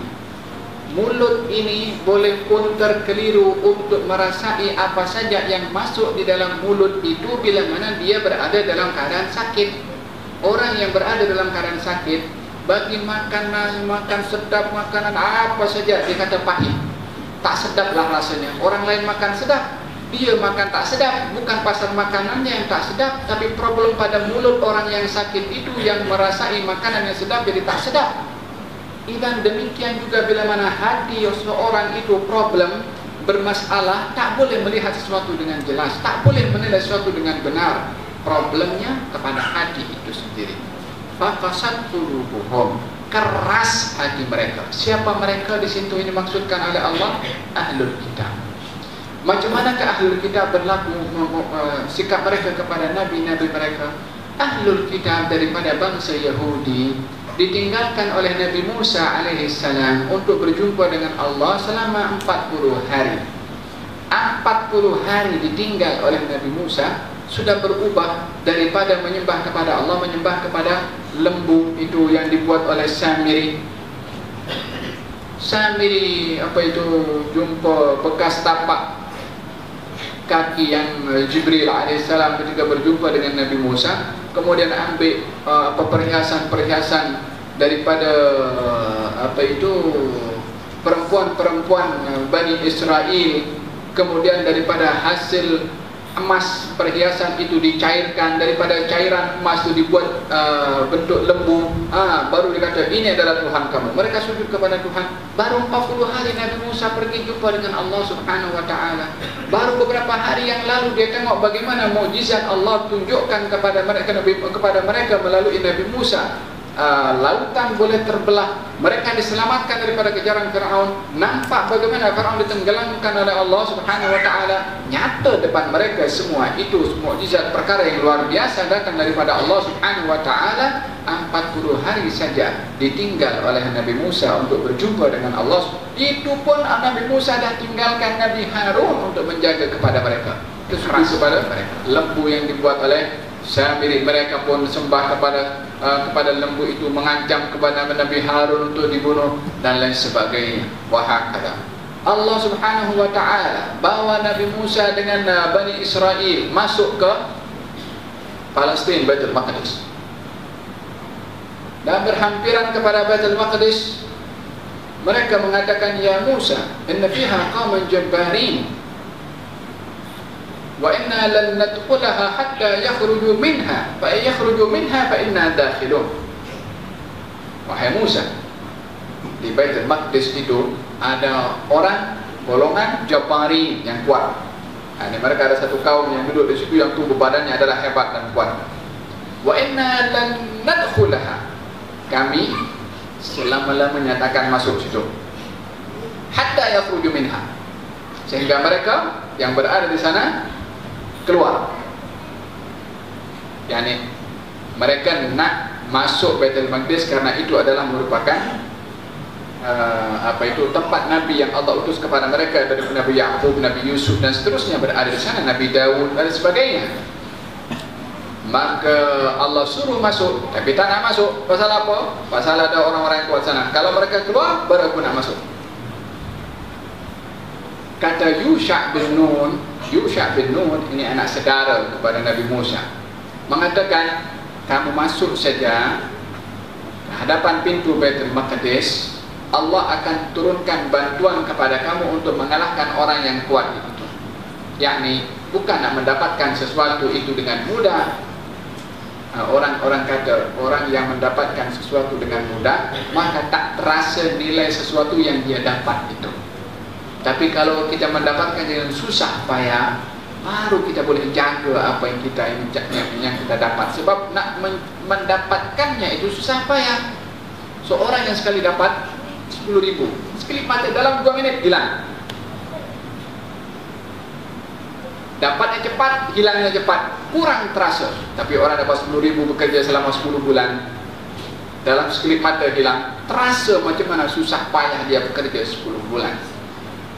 Mulut ini boleh pun terkeliru untuk merasai apa saja yang masuk di dalam mulut itu bila mana dia berada dalam keadaan sakit. Orang yang berada dalam keadaan sakit, bagi makanan, makan sedap, makanan apa saja dia kata pahit, tak sedaplah rasanya. Orang lain makan sedap, dia makan tak sedap. Bukan pasal makanannya yang tak sedap, tapi problem pada mulut orang yang sakit itu yang merasai makanan yang sedap jadi tak sedap. Dan demikian juga bila mana hati seseorang itu problem, bermasalah, tak boleh melihat sesuatu dengan jelas, tak boleh menilai sesuatu dengan benar. Problemnya kepada hati itu sendiri. Faqasat qulubuhum, keras hati mereka. Siapa mereka di situ ini maksudkan oleh Allah? Ahlul kitab. Macam manakah ahlul kitab berlaku sikap mereka kepada nabi-nabi mereka? Ahlul kitab daripada bangsa Yahudi ditinggalkan oleh Nabi Musa alaihissalam untuk berjumpa dengan Allah selama 40 hari. 40 hari ditinggal oleh Nabi Musa, sudah berubah daripada menyembah kepada Allah, menyembah kepada lembu itu yang dibuat oleh Samiri. Samiri apa itu, jumpa bekas tapak kaki yang Jibril alaihissalam ketika berjumpa dengan Nabi Musa. Kemudian ambil perhiasan-perhiasan daripada apa itu perempuan-perempuan Bani Israel. Kemudian daripada hasil emas perhiasan itu dicairkan, daripada cairan emas itu dibuat bentuk lembu. Baru dikata ini adalah Tuhan kamu. Mereka sujud kepada Tuhan. Baru 40 hari Nabi Musa pergi jumpa dengan Allah Subhanahu wa taala. Baru beberapa hari yang lalu dia tengok bagaimana mukjizat Allah tunjukkan kepada mereka melalui Nabi Musa. Lautan boleh terbelah, mereka diselamatkan daripada kejaran Firaun. Nampak bagaimana Firaun ditenggelamkan oleh Allah Subhanahu wa taala. Nyata depan mereka semua itu mukjizat, perkara yang luar biasa datang daripada Allah Subhanahu wa taala. 40 hari saja ditinggal oleh Nabi Musa untuk berjumpa dengan Allah. Itu pun Nabi Musa dah tinggalkan Nabi Harun untuk menjaga kepada mereka. Itu kepada mereka. Lembu yang dibuat oleh Samiri, mereka pun sembah kepada lembu itu, mengancam kepada Nabi Harun untuk dibunuh dan lain sebagainya. Wahakala Allah Subhanahu wa taala bawa Nabi Musa dengan Bani Israel masuk ke Palestin, Baitul Maqdis, dan berhampiran kepada Baitul Maqdis. Mereka mengatakan, ya Musa, inna fiha qauman jabbarin wa inna lan nadkhulaha hatta yakhruju minha fa yakhruju minha fa inna dakhilun. Wahai Musa, di Baitul Maqdis itu ada orang golongan Jabari yang kuat. Ini mereka ada satu kaum yang duduk di situ yang tubuh badannya adalah hebat dan kuat. Wa inna lan nadkhulaha, kami selama-lamanya takkan masuk situ. Hatta yakhruju minha, sehingga mereka yang berada di sana keluar. Yani mereka nak masuk Baitul Maqdis karena itu adalah merupakan tempat Nabi yang Allah utus kepada mereka, dari Nabi Yaqub, Nabi Yusuf dan seterusnya berada di sana, Nabi Daud dan sebagainya. Maka Allah suruh masuk, tapi tak nak masuk. Pasal apa? Pasal ada orang-orang yang kuat sana. Kalau mereka keluar, baru aku nak masuk. Kata Yusha bin Nun, Yusha bin Nun ini anak saudara kepada Nabi Musa, mengatakan, kamu masuk saja ke hadapan pintu Baitul Maqdis, Allah akan turunkan bantuan kepada kamu untuk mengalahkan orang yang kuat itu. Yakni bukan nak mendapatkan sesuatu itu dengan mudah. Orang-orang kata orang yang mendapatkan sesuatu dengan mudah maka tak terasa nilai sesuatu yang dia dapat itu. Tapi kalau kita mendapatkan dengan susah payah, baru kita boleh jaga apa yang kita dapat. Sebab nak mendapatkannya itu susah payah. Seorang yang sekali dapat 10.000, sekelip mata dalam 2 minit hilang. Dapatnya cepat, hilangnya cepat, kurang terasa. Tapi orang dapat 10.000 bekerja selama 10 bulan, dalam sekelip mata hilang, terasa macam mana susah payah dia bekerja 10 bulan.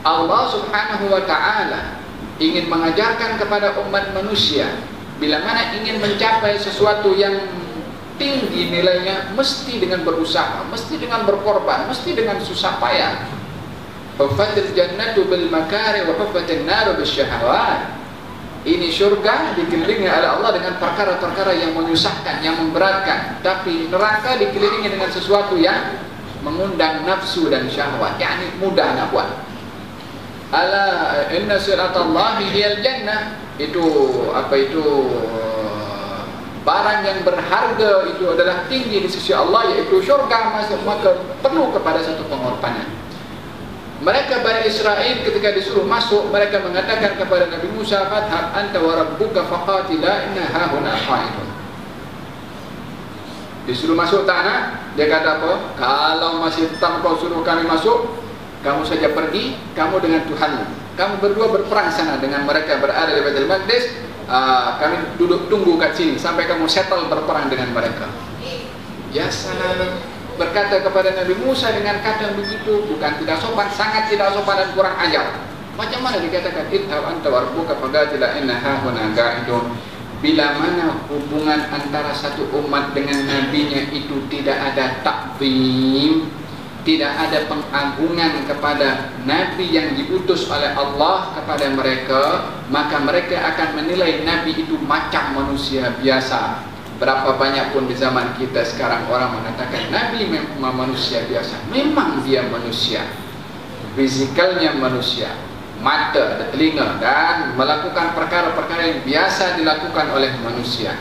Allah Subhanahu wa ta'ala ingin mengajarkan kepada umat manusia, bila mana ingin mencapai sesuatu yang tinggi nilainya, mesti dengan berusaha, mesti dengan berkorban, mesti dengan susah payah. Fafatil jannatu bil makari wa fafatil naru bis syahawat. Ini syurga dikelilingi oleh Allah dengan perkara-perkara yang menyusahkan, yang memberatkan. Tapi neraka dikelilingi dengan sesuatu yang mengundang nafsu dan syahwat, yakni mudah nak buat. Ala inna siratallahi hiyal jannah. Itu apa itu? Barang yang berharga itu adalah tinggi di sisi Allah, yaitu syurga. Maka perlu kepada satu pengorbanan. Mereka Bani Israel ketika disuruh masuk, mereka mengatakan kepada Nabi Musa, "Fadhhab anta wa rabbuka faqatila inna hahuna qa'idun." Disuruh masuk tanah, dia kata apa? Kalau masih tetap kau suruh kami masuk, kamu saja pergi, kamu dengan Tuhanmu. Kamu berdua berperang sana dengan mereka berada di Baitul Maqdis. Kami duduk tunggu kat sini sampai kamu settle berperang dengan mereka. Ya salam, berkata kepada Nabi Musa dengan kata begitu, bukan tidak sopan, sangat tidak sopan dan kurang ajar. Macam mana dikatakan idhab anta wa rabbuka faqatila inna hahuna qa'idun? Bila mana hubungan antara satu umat dengan nabinya itu tidak ada takzim, tidak ada pengagungan kepada nabi yang diutus oleh Allah kepada mereka, maka mereka akan menilai nabi itu macam manusia biasa. Berapa banyak pun di zaman kita sekarang orang mengatakan nabi memang manusia biasa. Memang dia manusia, fisikalnya manusia, mata, ada telinga, dan melakukan perkara-perkara yang biasa dilakukan oleh manusia.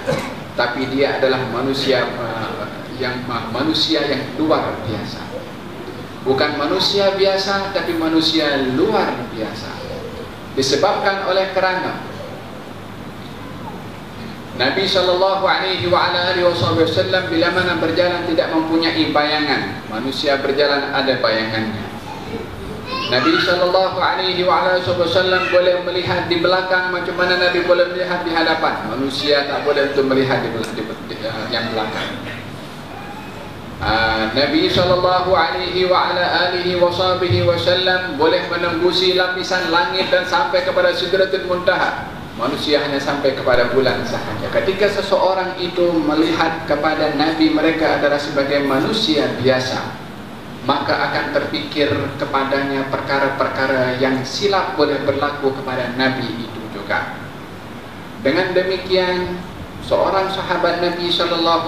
Tapi dia adalah manusia yang luar biasa. Bukan manusia biasa, tapi manusia luar biasa. Disebabkan oleh kerana Nabi SAW bila mana berjalan tidak mempunyai bayangan. Manusia berjalan ada bayangannya. Nabi SAW boleh melihat di belakang macam mana Nabi boleh melihat di hadapan. Manusia tak boleh untuk melihat di yang belakang. Nabi SAW boleh menembusi lapisan langit dan sampai kepada Sidratul Muntaha. Manusia hanya sampai kepada bulan sahaja. Ketika seseorang itu melihat kepada Nabi mereka adalah sebagai manusia biasa, maka akan terpikir kepadanya perkara-perkara yang silap boleh berlaku kepada Nabi itu juga. Dengan demikian, seorang sahabat Nabi SAW,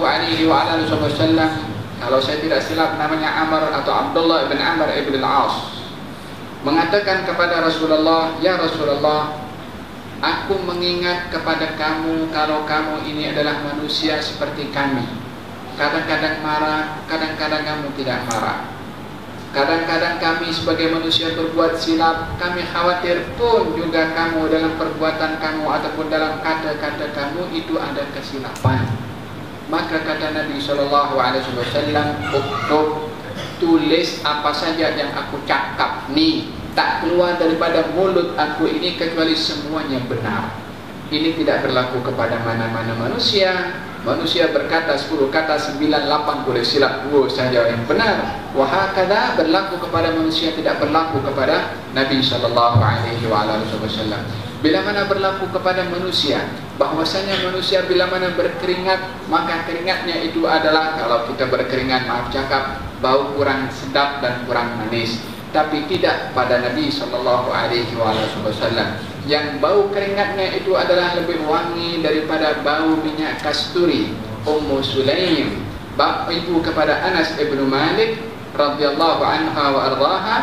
kalau saya tidak silap namanya Amr atau Abdullah ibn Amr ibn al-As, mengatakan kepada Rasulullah, "Ya Rasulullah, aku mengingat kepada kamu kalau kamu ini adalah manusia seperti kami. Kadang-kadang marah, kadang-kadang kamu tidak marah. Kadang-kadang kami sebagai manusia berbuat silap, kami khawatir pun juga kamu dalam perbuatan kamu ataupun dalam kata-kata kamu itu ada kesilapan." Maka kata Nabi SAW, "Uktub, tulis apa saja yang aku cakap ni, tak keluar daripada mulut aku ini kecuali semuanya benar." Ini tidak berlaku kepada mana-mana manusia. Manusia berkata 10 kata, 9-8 boleh silap, 2 saja yang benar. Wahakadha berlaku kepada manusia, tidak berlaku kepada Nabi SAW. Bila mana berlaku kepada manusia, bahwasanya manusia bila mana berkeringat, maka keringatnya itu adalah, kalau kita berkeringat, maaf cakap, bau kurang sedap dan kurang manis. Tapi tidak pada Nabi SAW, yang bau keringatnya itu adalah lebih wangi daripada bau minyak kasturi. Ummu Sulaim, ibu kepada Anas ibn Malik, radhiyallahu anha wa ardhaha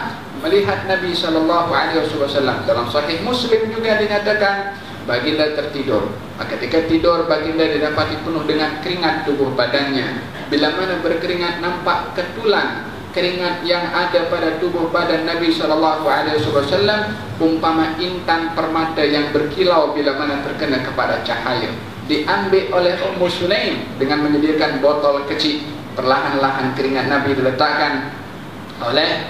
melihat Nabi sallallahu alaihi wasallam. Dalam Sahih Muslim juga dinyatakan baginda tertidur. Ketika tidur, baginda didapati penuh dengan keringat tubuh badannya. Bila mana berkeringat, nampak ketulan keringat yang ada pada tubuh badan Nabi sallallahu alaihi wasallam umpama intan permata yang berkilau bila mana terkena kepada cahaya. Diambil oleh Ummu Sulaim dengan menyediakan botol kecil. Perlahan-lahan keringat Nabi diletakkan oleh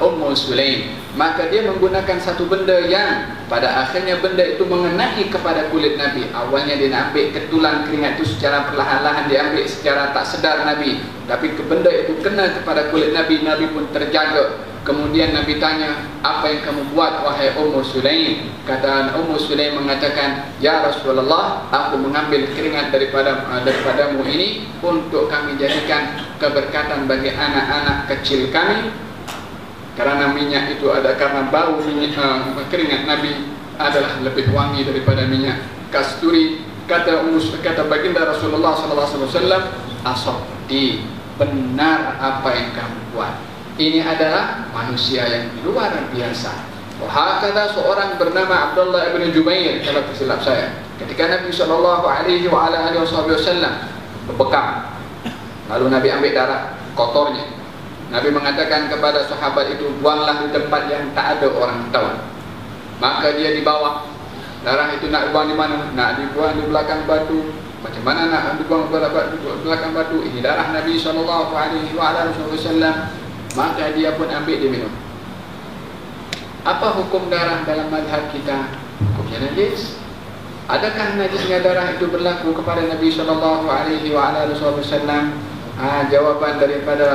Ummu Sulaim. Maka dia menggunakan satu benda yang pada akhirnya benda itu mengenai kepada kulit Nabi. Awalnya dia nak ambil ketulan keringat itu secara perlahan-lahan, diambil secara tak sedar Nabi. Tapi benda itu kena kepada kulit Nabi, Nabi pun terjaga. Kemudian Nabi tanya, apa yang kamu buat wahai Ummu Sulaim? Kata Ummu Sulaim mengatakan, ya Rasulullah, aku mengambil keringat daripadamu ini untuk kami jadikan keberkatan bagi anak-anak kecil kami. Karena minyak itu ada, karena bau minyak keringat Nabi adalah lebih wangi daripada minyak kasturi. Kata baginda Rasulullah SAW, asabti, benar apa yang kamu buat. Ini adalah manusia yang luar biasa. Wahakala seorang bernama Abdullah ibn Jubair, kalau tersilap saya, ketika Nabi SAW berbekam, lalu Nabi ambil darah kotornya. Nabi mengatakan kepada sahabat itu, buanglah di tempat yang tak ada orang tahu. Maka dia dibawa. Darah itu nak dibuang di mana? Nak dibuang di belakang batu. Macam mana nak dibuang di belakang batu? Ini darah Nabi SAW. Maka dia pun ambil, dia minum. Apa hukum darah dalam mazhab kita? Hukumnya najis. Adakah najisnya darah itu berlaku kepada Nabi SAW? Jawaban daripada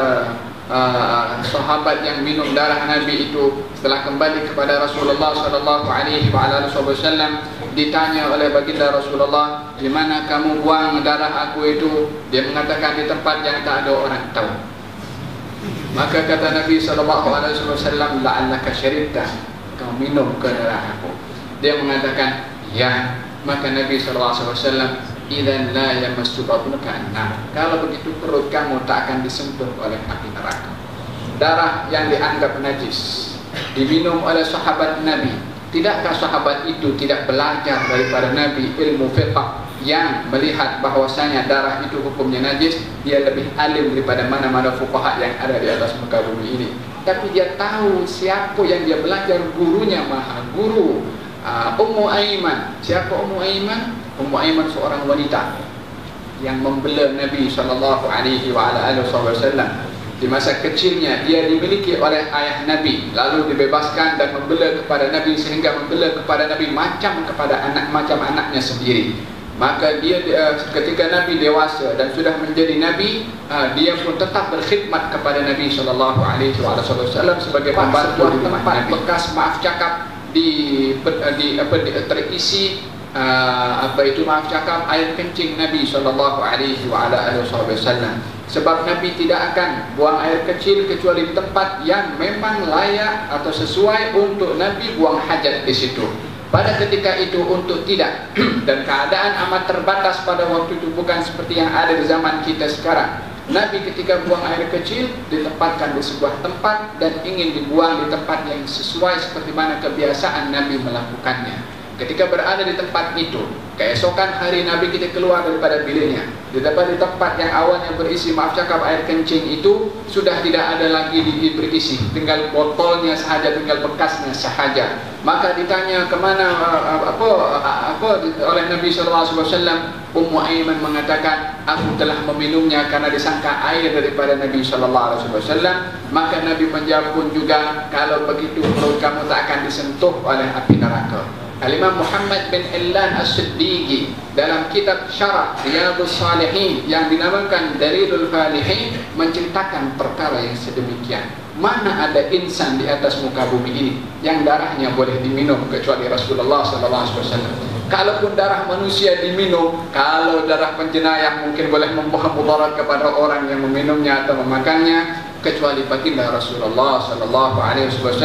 sahabat yang minum darah Nabi itu setelah kembali kepada Rasulullah SAW, ditanya oleh baginda Rasulullah, di mana kamu buang darah aku itu? Dia mengatakan di tempat yang tak ada orang tahu. Maka kata Nabi SAW, la'allaka syaribta, kau minum ke darah aku. Dia mengatakan, ya. Maka Nabi SAW, idzan la yamassu batnuka an-nar, kalau begitu perut kamu tak akan disentuh oleh api neraka. Darah yang dianggap najis diminum oleh sahabat Nabi. Tidakkah sahabat itu tidak belajar daripada Nabi ilmu fiqh yang melihat bahwasanya darah itu hukumnya najis? Dia lebih alim daripada mana-mana fuqaha yang ada di atas muka bumi ini. Tapi dia tahu siapa yang dia belajar, gurunya maha guru. Ummu Aiman. Siapa Ummu Aiman? Ummu Aiman seorang wanita yang membela Nabi SAW. Di masa kecilnya dia dimiliki oleh ayah Nabi, lalu dibebaskan dan membela kepada Nabi, sehingga membela kepada Nabi macam anaknya sendiri. Maka dia ketika Nabi dewasa dan sudah menjadi Nabi, dia pun tetap berkhidmat kepada Nabi SAW sebagai pembantu di rumah Nabi. Bekas maaf cakap terisi maaf cakap air kencing Nabi SAW. Sebab Nabi tidak akan buang air kecil kecuali di tempat yang memang layak atau sesuai untuk Nabi buang hajat di situ. Pada ketika itu untuk tidak dan keadaan amat terbatas pada waktu itu, bukan seperti yang ada di zaman kita sekarang. Nabi ketika buang air kecil ditempatkan di sebuah tempat dan ingin dibuang di tempat yang sesuai seperti mana kebiasaan Nabi melakukannya. Ketika berada di tempat itu, keesokan hari Nabi kita keluar daripada biliknya, didapat di tempat yang awalnya berisi maaf cakap air kencing itu sudah tidak ada lagi berisi, tinggal botolnya sahaja, tinggal bekasnya sahaja. Maka ditanya kemana oleh Nabi SAW. Ummu Aiman mengatakan, aku telah meminumnya karena disangka air daripada Nabi SAW. Maka Nabi menjawab pun juga, kalau begitu perut kamu tak akan disentuh oleh api neraka. Al-Imam Muhammad bin Illan As-Siddiqi dalam kitab Syarah Riyadhus Salihin yang dinamakan Dalilul Falihin menceritakan perkara yang sedemikian. Mana ada insan di atas muka bumi ini yang darahnya boleh diminum kecuali Rasulullah SAW. Kalaupun darah manusia diminum, kalau darah penjenayah mungkin boleh membawa mudarat kepada orang yang meminumnya atau memakannya, kecuali baginda Rasulullah SAW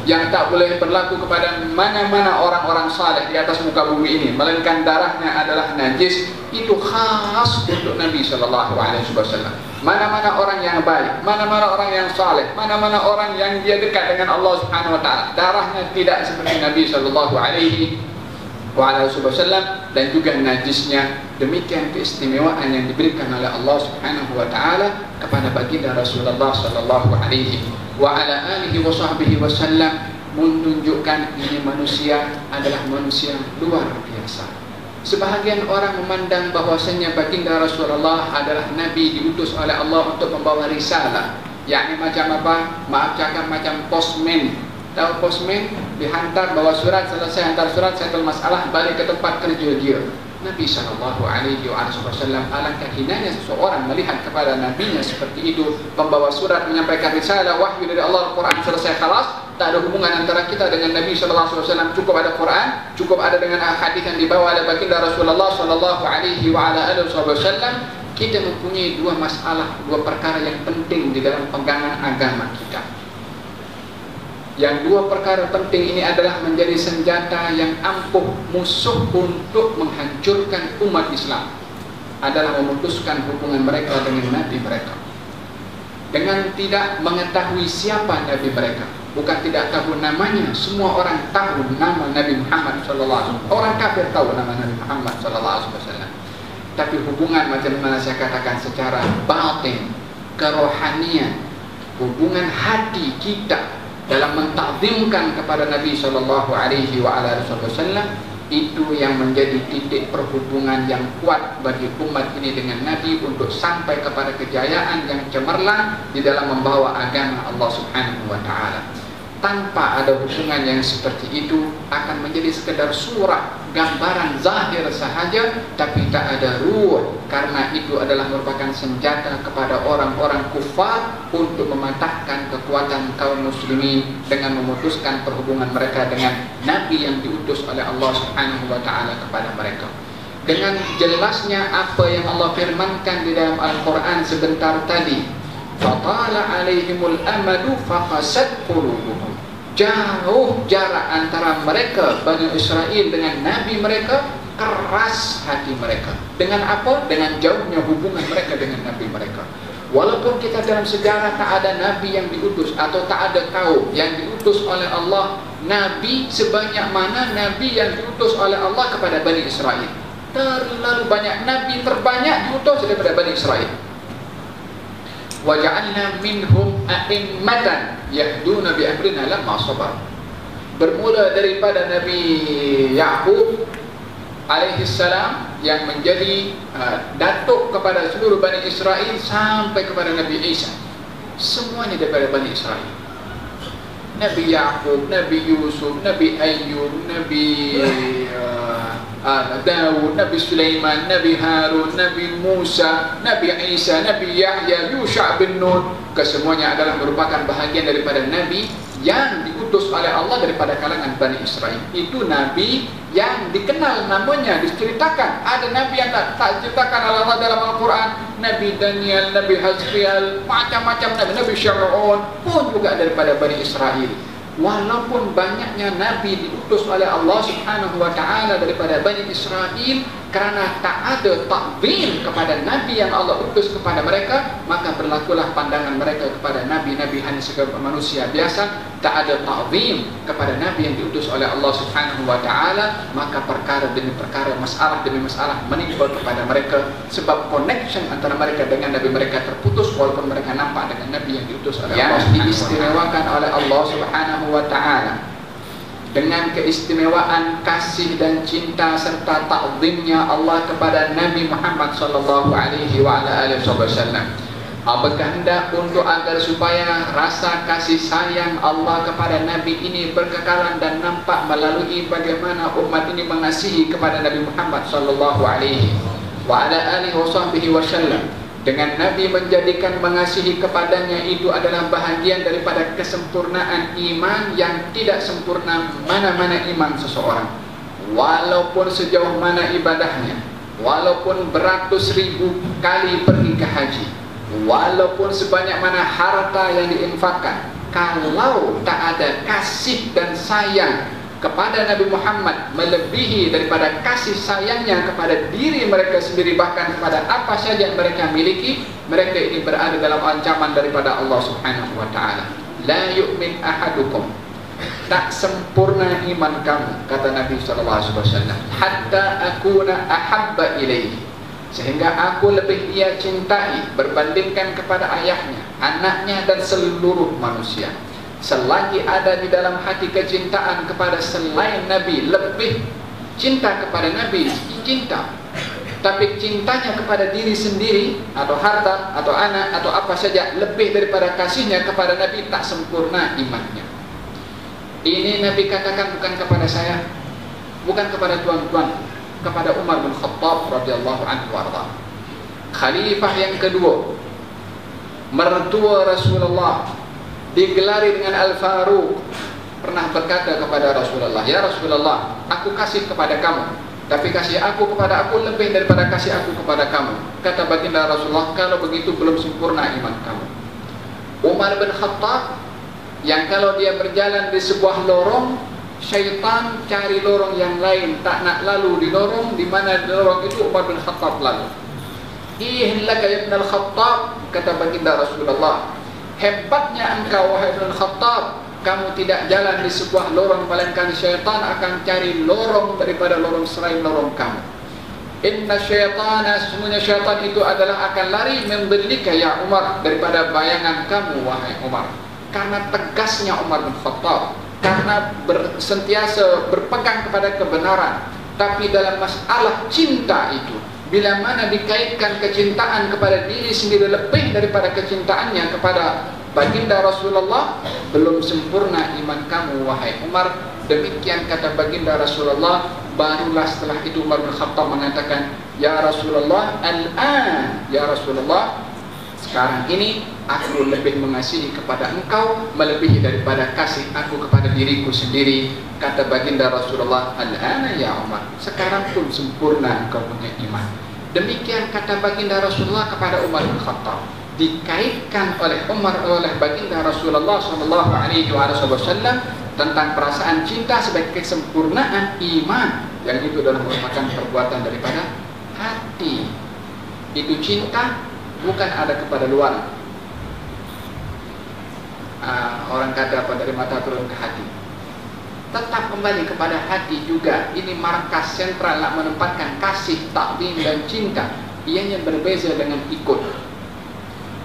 yang tak boleh berlaku kepada mana-mana orang-orang saleh di atas muka bumi ini, melainkan darahnya adalah najis. Itu khas untuk Nabi SAW. mana-mana orang yang baik, mana-mana orang yang saleh, mana-mana orang yang dia dekat dengan Allah Subhanahu wa taala. Darahnya tidak seperti Nabi sallallahu alaihi wasallam, dan juga najisnya. Demikian keistimewaan yang diberikan oleh Allah Subhanahu wa taala kepada baginda Rasulullah sallallahu alaihi wasallam, menunjukkan ini manusia adalah manusia luar biasa. Sebahagian orang memandang bahwasanya baginda Rasulullah adalah nabi diutus oleh Allah untuk membawa risalah, yakni macam apa? Maaf cakap, macam postman. Tahu postman? Dihantar bawa surat, selesai hantar surat, settle masalah, balik ke tempat kerja dia. Nabi SAW, alangkah hinanya seseorang melihat kepada nabinya seperti itu, membawa surat menyampaikan risalah wahyu dari Allah, Al-Quran, selesai, khalas. Tak ada hubungan antara kita dengan Nabi SAW. Cukup ada Quran, cukup ada dengan hadis yang dibawa oleh baginda Rasulullah SAW. Kita mempunyai dua masalah, dua perkara yang penting di dalam pegangan agama kita. Yang dua perkara penting ini adalah menjadi senjata yang ampuh musuh untuk menghancurkan umat Islam, adalah memutuskan hubungan mereka dengan Nabi mereka dengan tidak mengetahui siapa Nabi mereka. Bukan tidak tahu namanya, semua orang tahu nama Nabi Muhammad SAW. Orang kafir tahu nama Nabi Muhammad SAW. Tapi hubungan macam mana saya katakan secara batin, kerohanian, hubungan hati kita dalam mentakzimkan kepada Nabi SAW, itu yang menjadi titik perhubungan yang kuat bagi umat ini dengan Nabi untuk sampai kepada kejayaan yang cemerlang di dalam membawa agama Allah Subhanahu wa taala. Tanpa ada hubungan yang seperti itu akan menjadi sekedar surah, gambaran zahir sahaja, tapi tak ada ruh, karena itu adalah merupakan senjata kepada orang-orang kufar untuk mematahkan kekuatan kaum muslimin dengan memutuskan perhubungan mereka dengan Nabi yang diutus oleh Allah Subhanahu wa taala kepada mereka. Dengan jelasnya apa yang Allah firmankan di dalam Al-Quran sebentar tadi, fatala alaihimul amadu faqasat qulubuhum. Jauh jarak antara mereka Bani Israel dengan Nabi mereka, keras hati mereka. Dengan apa? Dengan jauhnya hubungan mereka dengan Nabi mereka. Walaupun kita dalam sejarah tak ada Nabi yang diutus atau tak ada kaum yang diutus oleh Allah Nabi sebanyak mana Nabi yang diutus oleh Allah kepada Bani Israel. Terlalu banyak. Nabi terbanyak diutus daripada Bani Israel. وَجَعَلْنَا مِنْهُمْ أَئِمَّةً يَهْدُونَ بِأَمْرِنَا لَمَّا صَبَرُوا. Bermula daripada Nabi Ya'qub alaihissalam yang menjadi datuk kepada seluruh Bani Israel sampai kepada Nabi Isa, semuanya daripada Bani Israel. Nabi Ya'qub, Nabi Yusuf, Nabi Ayyub, Nabi Daud, Nabi Sulaiman, Nabi Harun, Nabi Musa, Nabi Isa, Nabi Yahya, Yusha bin Nun, kesemuanya adalah merupakan bahagian daripada Nabi yang diutus oleh Allah daripada kalangan Bani Israel. Itu Nabi yang dikenal namanya, diceritakan. Ada Nabi yang tak diceritakan oleh Allah dalam Al-Quran. Nabi Daniel, Nabi Hazriel, macam-macam Nabi. Nabi Syar'un pun juga daripada Bani Israel. Walaupun banyaknya Nabi diutus oleh Allah Subhanahu wa ta'ala daripada Bani Israel, kerana tak ada takzim kepada Nabi yang Allah utus kepada mereka, maka berlakulah pandangan mereka kepada Nabi-Nabi hanya sekedar manusia biasa. Tak ada takzim kepada Nabi yang diutus oleh Allah Subhanahu wa ta'ala, maka perkara demi perkara, masalah demi masalah menimpa kepada mereka. Sebab connection antara mereka dengan Nabi mereka terputus, walaupun mereka nampak dengan Nabi yang diutus oleh Allah. Yang diistimewakan oleh Allah Subhanahu wa ta'ala dengan keistimewaan kasih dan cinta serta takzimnya Allah kepada Nabi Muhammad sallallahu alaihi wasallam, berkehendak untuk agar supaya rasa kasih sayang Allah kepada Nabi ini berkekalan dan nampak melalui bagaimana umat ini mengasihi kepada Nabi Muhammad sallallahu alaihi wasallam. Dengan Nabi menjadikan mengasihi kepadanya itu adalah bahagian daripada kesempurnaan iman yang tidak sempurna mana-mana iman seseorang. Walaupun sejauh mana ibadahnya, walaupun beratus ribu kali pergi ke haji, walaupun sebanyak mana harta yang diinfakkan, kalau tak ada kasih dan sayang kepada Nabi Muhammad melebihi daripada kasih sayangnya kepada diri mereka sendiri, bahkan kepada apa saja yang mereka miliki, mereka ini berada dalam ancaman daripada Allah Subhanahu wa ta'ala. La yu'min ahadukum, tak sempurna iman kamu, kata Nabi SAW, hatta akuna ahabba ilaihi, sehingga aku lebih ia cintai berbandingkan kepada ayahnya, anaknya dan seluruh manusia. Selagi ada di dalam hati kecintaan kepada selain Nabi, lebih cinta kepada Nabi, cinta, tapi cintanya kepada diri sendiri atau harta atau anak atau apa saja lebih daripada kasihnya kepada Nabi, tak sempurna imannya. Ini Nabi katakan bukan kepada saya, bukan kepada tuan-tuan, kepada Umar bin Khattab radhiyallahu anhu warḍah, khalifah yang kedua, mertua Rasulullah, digelari dengan Al-Faruq, pernah berkata kepada Rasulullah, ya Rasulullah, aku kasih kepada kamu, tapi kasih aku kepada aku lebih daripada kasih aku kepada kamu. Kata baginda Rasulullah, kalau begitu belum sempurna iman kamu. Umar bin Khattab, yang kalau dia berjalan di sebuah lorong, syaitan cari lorong yang lain, tak nak lalu di lorong di mana lorong itu Umar bin Khattab lalu. Ihlaka ya ibn al-Khattab, kata baginda Rasulullah, hebatnya engkau wahai ibn al-Khattab, kamu tidak jalan di sebuah lorong, melainkan syaitan akan cari lorong daripada lorong selain lorong kamu. Inna syaitana, sesungguhnya syaitan itu adalah akan lari membelika ya Umar daripada bayangan kamu wahai Umar. Karena tegasnya Umar bin Khattab, karena sentiasa berpegang kepada kebenaran, tapi dalam masalah cinta itu, bila mana dikaitkan kecintaan kepada diri sendiri lebih daripada kecintaannya kepada baginda Rasulullah, belum sempurna iman kamu wahai Umar. Demikian kata baginda Rasulullah. Barulah setelah itu Umar bin Khattab mengatakan, ya Rasulullah, al-an, ya Rasulullah, sekarang ini aku lebih mengasihi kepada engkau melebihi daripada kasih aku kepada diriku sendiri. Kata baginda Rasulullah, al-ana ya Umar, sekarang pun sempurna engkau punya iman. Demikian kata baginda Rasulullah kepada Umar bin Khattab, dikaitkan oleh Umar oleh baginda Rasulullah SAW tentang perasaan cinta sebagai kesempurnaan iman, yang itu adalah merupakan perbuatan daripada hati. Itu cinta bukan ada kepada luar. Orang kata apa, dari mata turun ke hati, tetap kembali kepada hati juga. Ini markas sentral nak menempatkan kasih, takdim dan cinta. Ianya berbeza dengan ikut.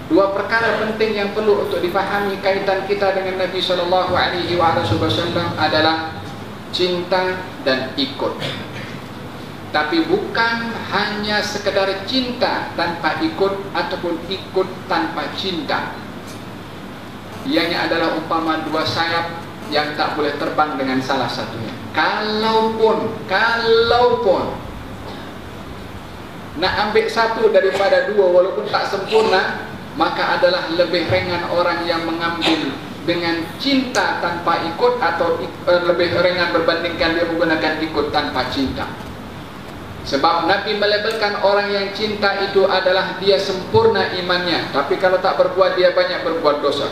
Dua perkara penting yang perlu untuk dipahami kaitan kita dengan Nabi SAW adalah cinta dan ikut. Tapi bukan hanya sekedar cinta tanpa ikut ataupun ikut tanpa cinta. Ianya adalah umpama dua sayap yang tak boleh terbang dengan salah satunya. Kalaupun nak ambil satu daripada dua walaupun tak sempurna, maka adalah lebih ringan orang yang mengambil dengan cinta tanpa ikut, atau lebih ringan berbandingkan dia menggunakan ikut tanpa cinta. Sebab Nabi melabelkan orang yang cinta itu adalah dia sempurna imannya, tapi kalau tak berbuat dia banyak berbuat dosa.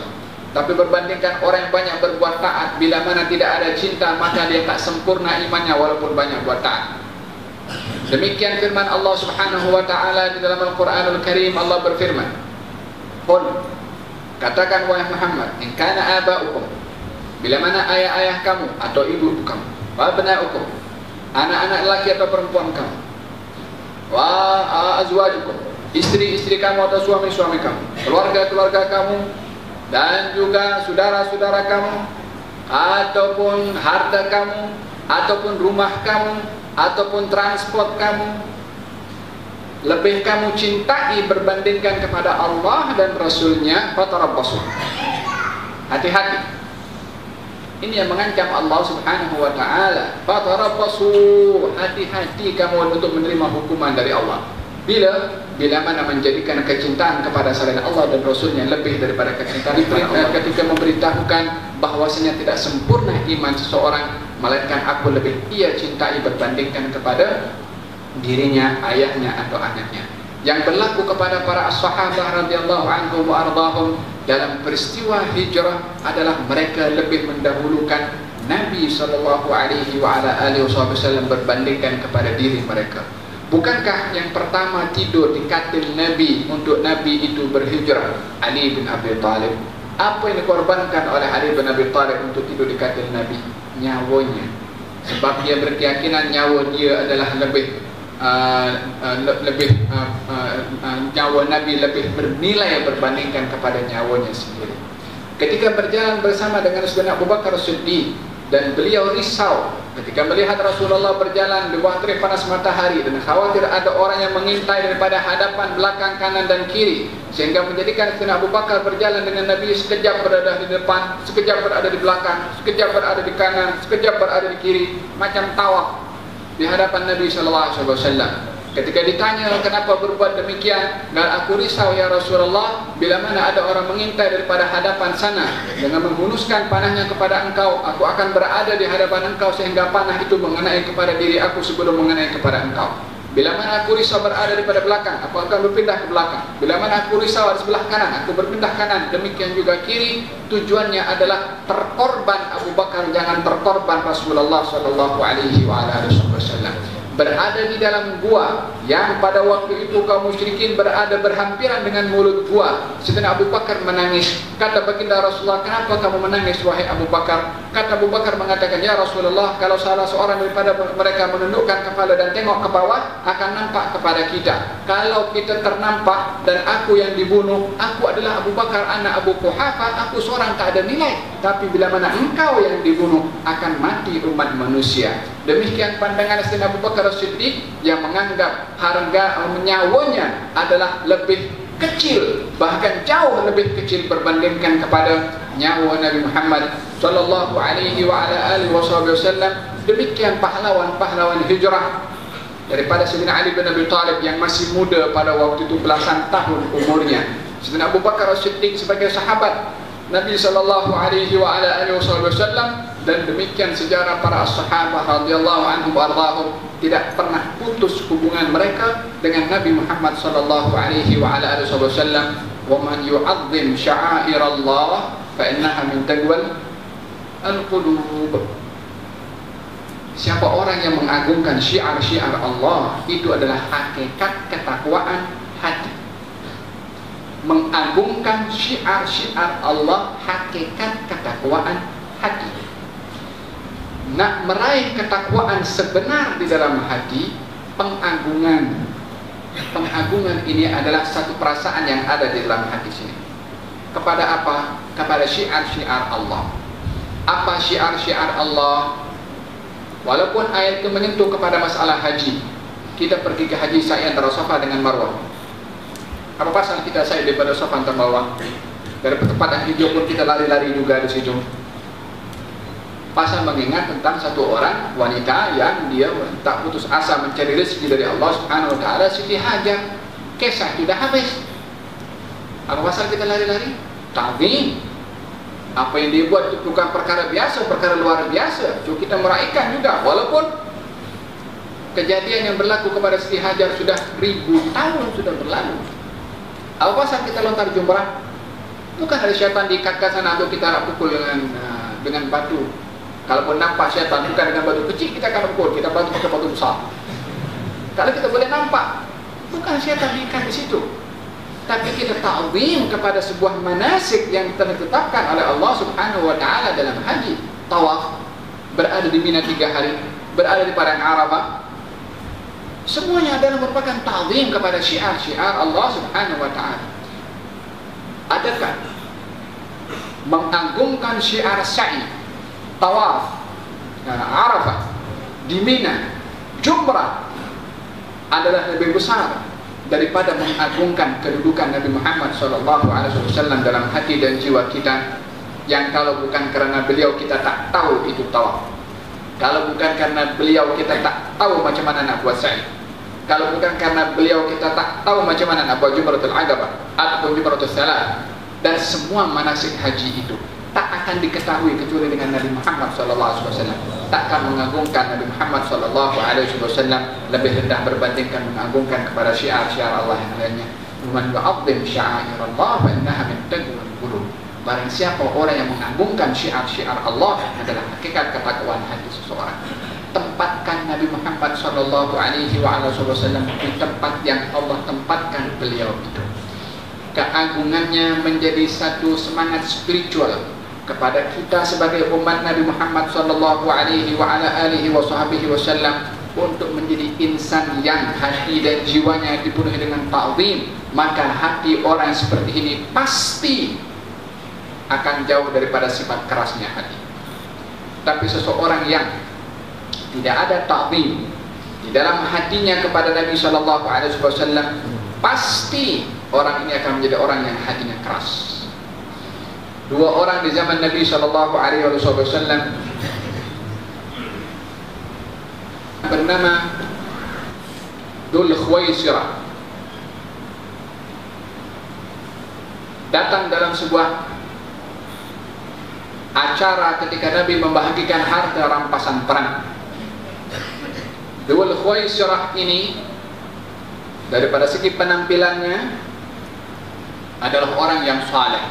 Tapi berbandingkan orang yang banyak berbuat taat, bila mana tidak ada cinta maka dia tak sempurna imannya walaupun banyak buat taat. Demikian firman Allah Subhanahu wa ta'ala di dalam Al-Quranul Karim. Allah berfirman, qul, katakan wahai Muhammad, in kana aba'ukum, bila mana ayah-ayah kamu atau ibu kamu, wa abna'ukum, anak-anak lelaki atau perempuan kamu, wa azwajukum, istri-istri kamu atau suami-suami kamu, keluarga-keluarga kamu, dan juga saudara-saudara kamu, ataupun harta kamu, ataupun rumah kamu, ataupun transport kamu, lebih kamu cintai berbandingkan kepada Allah dan Rasulnya, fatarabbasu, hati-hati. Ini yang mengancam Allah Subhanahu wa ta'ala, fatarabbasu, hati-hati kamu untuk menerima hukuman dari Allah. Bila mana menjadikan kecintaan kepada selain Allah dan Rasulnya lebih daripada kecintaan kepada Allah, ketika memberitahukan bahwasanya tidak sempurna iman seseorang, melainkan aku lebih ia cintai berbandingkan kepada dirinya, ayahnya atau anaknya. Yang berlaku kepada para sahabat radhiyallahu anhum wa ardahum dalam peristiwa hijrah adalah mereka lebih mendahulukan Nabi SAW berbandingkan kepada diri mereka? Bukankah yang pertama tidur di katil Nabi untuk Nabi itu berhijrah Ali bin Abi Thalib? Apa yang dikorbankan oleh Ali bin Abi Thalib untuk tidur di katil Nabi? Nyawanya. Sebab dia berkeyakinan nyawa dia adalah nyawa Nabi lebih bernilai berbandingkan kepada nyawanya sendiri. Ketika berjalan bersama dengan Sayyidina Abu Bakar Siddiq, dan beliau risau ketika melihat Rasulullah berjalan di bawah terik panas matahari dan khawatir ada orang yang mengintai daripada hadapan, belakang, kanan dan kiri, sehingga menjadikan Sayyidina Abu Bakar berjalan dengan Nabi sekejap berada di depan, sekejap berada di belakang, sekejap berada di kanan, sekejap berada di kiri, macam tawaf di hadapan Nabi SAW. Ketika ditanya kenapa berbuat demikian, dan aku risau ya Rasulullah, bila mana ada orang mengintai daripada hadapan sana dengan menghunuskan panahnya kepada engkau, aku akan berada di hadapan engkau sehingga panah itu mengenai kepada diri aku sebelum mengenai kepada engkau. Bila mana aku risau berada daripada belakang, aku akan berpindah ke belakang. Bila mana aku risau di sebelah kanan, aku berpindah kanan. Demikian juga kiri. Tujuannya adalah terkorban Abu Bakar, jangan terkorban Rasulullah SAW. Berada di dalam gua yang pada waktu itu kaum musyrikin berada berhampiran dengan mulut gua. Sayyidina Abu Bakar menangis. Kata baginda Rasulullah, kenapa kamu menangis wahai Abu Bakar? Kata Abu Bakar mengatakan, ya Rasulullah, kalau salah seorang daripada mereka menundukkan kepala dan tengok ke bawah, akan nampak kepada kita. Kalau kita ternampak dan aku yang dibunuh, aku adalah Abu Bakar anak Abu Quhafa, aku seorang tak ada nilai. Tapi bila mana engkau yang dibunuh, akan mati umat manusia. Demikian pandangan Sayyidina Abu Bakar Siddiq yang menganggap harga nyawanya adalah lebih kecil, bahkan jauh lebih kecil berbandingkan kepada nyawa Nabi Muhammad sallallahu alaihi wa ala alihi wasallam. Demikian pahlawan-pahlawan hijrah daripada Sayyidina Ali bin Abi Thalib yang masih muda pada waktu itu, belasan tahun umurnya. Sayyidina Abu Bakar Siddiq sebagai sahabat Nabi sallallahu alaihi wa ala alihi wasallam. Dan demikian sejarah para sahabat radhiyallahu anhum warḍahum, tidak pernah putus hubungan mereka dengan Nabi Muhammad sallallahu alaihi wa ala alihi wasallam. Wa man yu'azzim sya'airallah fa innaha min taqwal al-qulub. Siapa orang yang mengagungkan syiar-syiar Allah, itu adalah hakikat ketakwaan hati. Mengagungkan syiar-syiar Allah, hakikat ketakwaan hati. Nak meraih ketakwaan sebenar di dalam hati, pengagungan ini adalah satu perasaan yang ada di dalam hati sini. Kepada apa? Kepada syiar-syiar Allah. Apa syiar-syiar Allah? Walaupun ayat itu menyentuh kepada masalah haji, kita pergi ke haji sa'i antara Safa dengan Marwah. Apa pasal kita sa'i daripada Safa antara Marwah? Dari pertempatan hijau pun kita lari-lari juga di situ. Pasal mengingat tentang satu orang wanita yang dia tak putus asa mencari rezeki dari Allah Subhanahu wa taala, Siti Hajar. Kisah sudah habis. Apa pasal kita lari-lari? Ta'zim. Apa yang dia buat itu bukan perkara biasa, perkara luar biasa. So kita meraihkan juga, walaupun kejadian yang berlaku kepada Siti Hajar sudah 1000 tahun sudah berlalu. Apa pasal kita lontar jumrah? Bukan ada syaitan diikat-ikat sana untuk kita nak pukul dengan batu. Kalaupun nampak syaitan bukan dengan batu kecil, kita akan pukul, kita batu pakai batu besar. Kalau kita boleh nampak, bukan syaitan diikat di situ, tapi kita ta'zim kepada sebuah manasik yang ditetapkan oleh Allah Subhanahu wa taala dalam haji. Tawaf, berada di Mina 3 hari, berada di padang Arafah, semuanya adalah merupakan ta'zim kepada syiar-syiar Allah Subhanahu wa taala. Adakah mengagungkan syiar sa'i, tawaf, Arafah, di Mina, jumrah adalah lebih besar daripada mengagungkan kedudukan Nabi Muhammad SAW dalam hati dan jiwa kita, yang kalau bukan karena beliau kita tak tahu itu tawaf, kalau bukan karena beliau kita tak tahu macam mana nak buat sa'i, kalau bukan karena beliau kita tak tahu macam mana nak buat jumratul aqabah ataupun jumratul salat, dan semua manasik haji itu tak akan diketahui kecuali dengan Nabi Muhammad SAW. Tak akan mengagungkan Nabi Muhammad SAW lebih rendah berbandingkan mengagungkan kepada syiar-syiar Allah yang lainnya. Man yu'azzim sya'airallah fa innaha min taqwal qulub. Barang siapa orang yang mengagungkan syiar-syiar Allah adalah hakikat ketakwaan hati seseorang. Tempatkan Nabi Muhammad sallallahu alaihi wasallam di tempat yang Allah tempatkan beliau itu. Keagungannya menjadi satu semangat spiritual kepada kita sebagai umat Nabi Muhammad sallallahu alaihi wasallam untuk menjadi insan yang hati dan jiwanya dipenuhi dengan ta'zim. Maka hati orang seperti ini pasti akan jauh daripada sifat kerasnya hati. Tapi seseorang yang tidak ada ta'zim di dalam hatinya kepada Nabi sallallahu alaihi wasallam, pasti orang ini akan menjadi orang yang hatinya keras. Dua orang di zaman Nabi sallallahu alaihi wasallam bernama Dhul Khuwaisirah datang dalam sebuah acara ketika Nabi membahagikan harta rampasan perang. Dhul Khuwaisirah ini daripada segi penampilannya adalah orang yang saleh.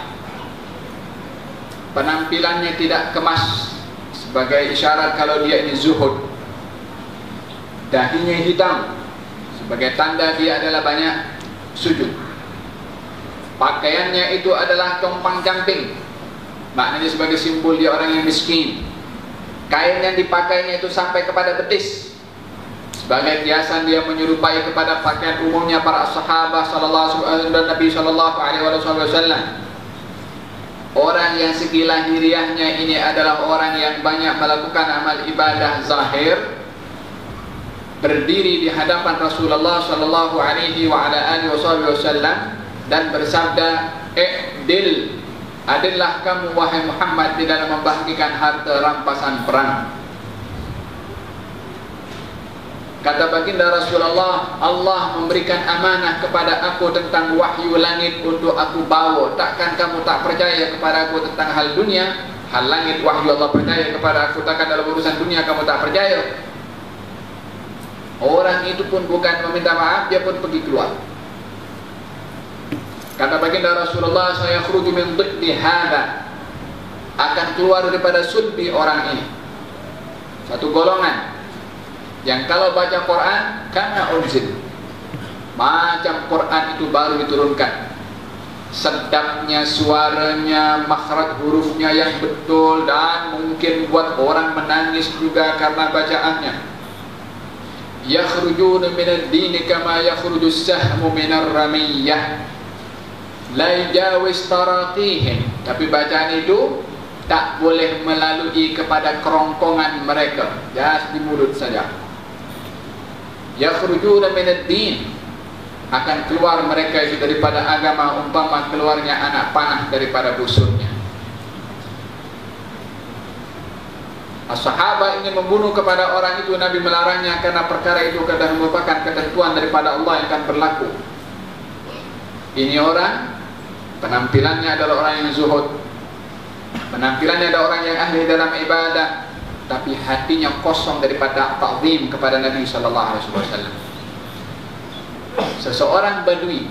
Penampilannya tidak kemas sebagai isyarat kalau dia ini zuhud. Dahinya hitam sebagai tanda dia adalah banyak sujud. Pakaiannya itu adalah compang-camping, maknanya sebagai simbol dia orang yang miskin. Kain yang dipakainya itu sampai kepada betis, sebagai kiasan dia menyerupai kepada pakaian umumnya para sahabat sallallahu alaihi wasallam dan Nabi sallallahu alaihi wasallam. Orang yang segi lahiriahnya ini adalah orang yang banyak melakukan amal ibadah zahir, berdiri di hadapan Rasulullah sallallahu alaihi wasallam dan bersabda, "I'dil, adillah kamu wahai Muhammad di dalam membahagikan harta rampasan perang." Kata baginda Rasulullah, Allah memberikan amanah kepada aku tentang wahyu langit untuk aku bawa. Takkan kamu tak percaya kepada aku tentang hal dunia? Hal langit wahyu Allah percaya kepada aku, takkan dalam urusan dunia kamu tak percaya? Orang itu pun bukan meminta maaf, dia pun pergi keluar. Kata baginda Rasulullah, saya khruju min dhiddi hadha, akan keluar daripada sulbi orang ini satu golongan yang kalau baca Quran kana unzil, macam Quran itu baru diturunkan, sedapnya suaranya, makhraj hurufnya yang betul, dan mungkin buat orang menangis juga karena bacaannya. Yakhrujuna minad dini kama yakhruju as-sahmu minar ramiyah la yajawis taraqihim, tapi bacaan itu tak boleh melalui kepada kerongkongan mereka, just di mulut saja. Yakhrujuna minad din, akan keluar mereka itu daripada agama umpama keluarnya anak panah daripada busurnya. As-sahabat ini membunuh kepada orang itu, Nabi melarangnya karena perkara itu kadang merupakan ketentuan daripada Allah yang akan berlaku. Ini orang penampilannya adalah orang yang zuhud, penampilannya adalah orang yang ahli dalam ibadah, tapi hatinya kosong daripada ta'zim kepada Nabi sallallahu alaihi wasallam. Seseorang badui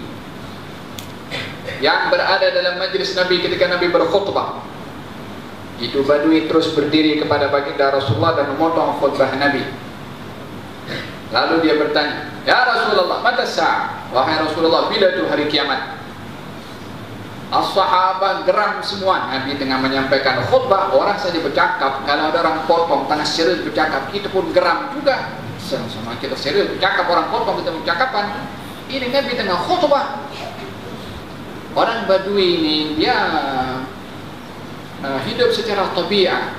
yang berada dalam majlis Nabi ketika Nabi berkhutbah, itu badui terus berdiri kepada baginda Rasulullah dan memotong khutbah Nabi. Lalu dia bertanya, "Ya Rasulullah, mata sa'ah?" Wahai Rasulullah, bila itu hari kiamat? As-sahabat geram semua. Nabi tengah menyampaikan khutbah, orang saja bercakap, kalau ada orang potong tengah serius bercakap, kita pun geram juga. Sama kita serius bercakap, orang potong kita bercakapan. Ini Nabi tengah khutbah. Orang badui ini dia hidup secara tabiat,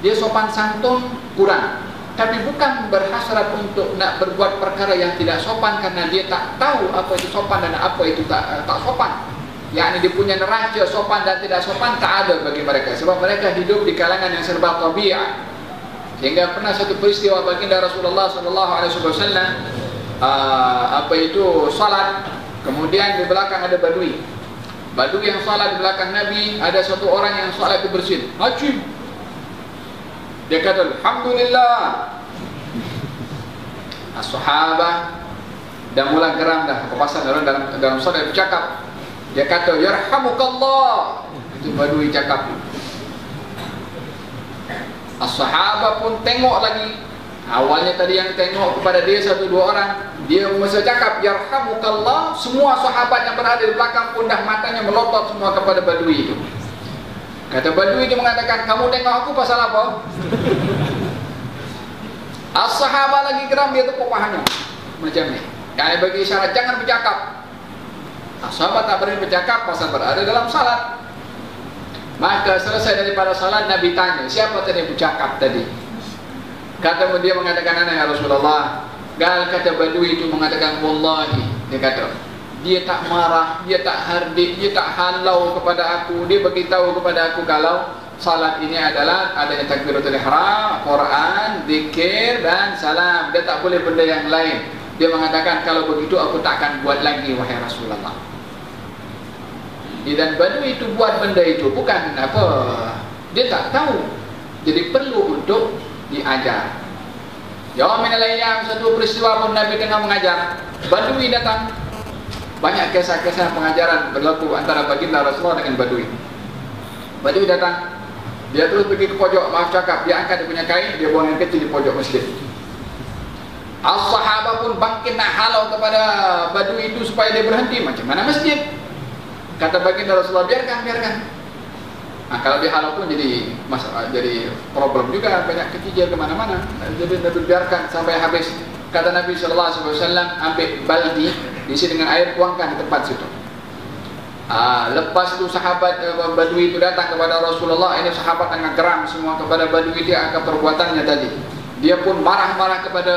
dia sopan santun kurang, tapi bukan berhasrat untuk nak berbuat perkara yang tidak sopan, karena dia tak tahu apa itu sopan dan apa itu tak sopan. Yakni dia punya neraca sopan dan tidak sopan tak ada bagi mereka, sebab mereka hidup di kalangan yang serba tabiat. Sehingga pernah satu peristiwa baginda Rasulullah sallallahu alaihi wasallam salat, kemudian di belakang ada badui. Badui yang salat di belakang Nabi, ada satu orang yang salat itu bersin. Ajib. Dia kata, "Alhamdulillah." As-sahabah dah mula geram dah, kepasan dalam salat bercakap. Dia kata, "Yarhamukallah." Itu Badui cakap. As-sahabah pun tengok lagi. Awalnya tadi yang tengok kepada dia 1-2 orang, dia masa cakap yarhamukallah, semua sahabat yang berada di belakang pun dah matanya melotot semua kepada Badui itu. Kata Badui itu mengatakan, kamu tengok aku pasal apa? As-sahabah lagi geram, dia tepuk pahanya macam ni. Yang bagi isyarat jangan bercakap. As-sahabah tak berani bercakap pasal berada dalam salat. Maka selesai daripada salat, Nabi tanya, siapa tadi yang bercakap tadi? Kata dia mengatakan, ana ya Rasulullah. Kata Badui itu mengatakan, wallahi, dia kata, dia tak marah, dia tak hardik, dia tak halau kepada aku. Dia beritahu kepada aku kalau salat ini adalah adanya takbiratul ihram, Quran, zikir dan salam. Dia tak boleh benda yang lain. Dia mengatakan, kalau begitu aku tak akan buat lagi wahai Rasulullah. Dan Badui itu buat benda itu bukan apa, dia tak tahu. Jadi perlu untuk diajar. Yaum minal ayyam, satu peristiwa pun Nabi tengah mengajar, Badui datang. Banyak kisah-kisah pengajaran berlaku antara baginda Rasulullah dengan Badui. Badui datang, dia terus pergi ke pojok, maaf cakap, dia angkat dia punya kain, dia buang yang kecil di pojok masjid. As-sahabah pun bangkit nak halau kepada Badui itu supaya dia berhenti. Macam mana masjid? Kata baginda Rasulullah, biarkan. Kalau dia halau pun jadi masalah, jadi problem juga, banyak kecil kemana-mana. Jadi Nabi biarkan sampai habis. Kata Nabi SAW, ambil baldi, diisi dengan air, tuangkan di tempat situ. Lepas tu sahabat Badui itu datang kepada Rasulullah. Ini sahabat tengah geram semua kepada Badui dia akan perbuatannya tadi. Dia pun marah-marah kepada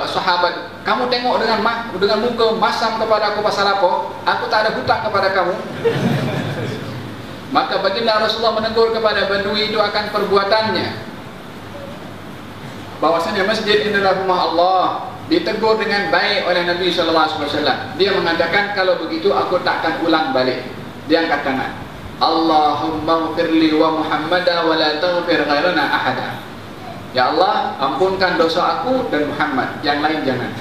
sahabat. Kamu tengok dengan muka masam kepada aku pasal apa? Aku tak ada hutang kepada kamu. Maka baginda Rasulullah menegur kepada Badui itu akan perbuatannya, bahwasanya masjid ini adalah rumah Allah. Ditegur dengan baik oleh Nabi SAW. Dia mengatakan, kalau begitu aku tak akan ulang balik. Dia angkat tangan, Allahumma ghfirli wa Muhammadan wa la taghfir ghairana ahada. Ya Allah, ampunkan dosa aku dan Muhammad, yang lain jangan.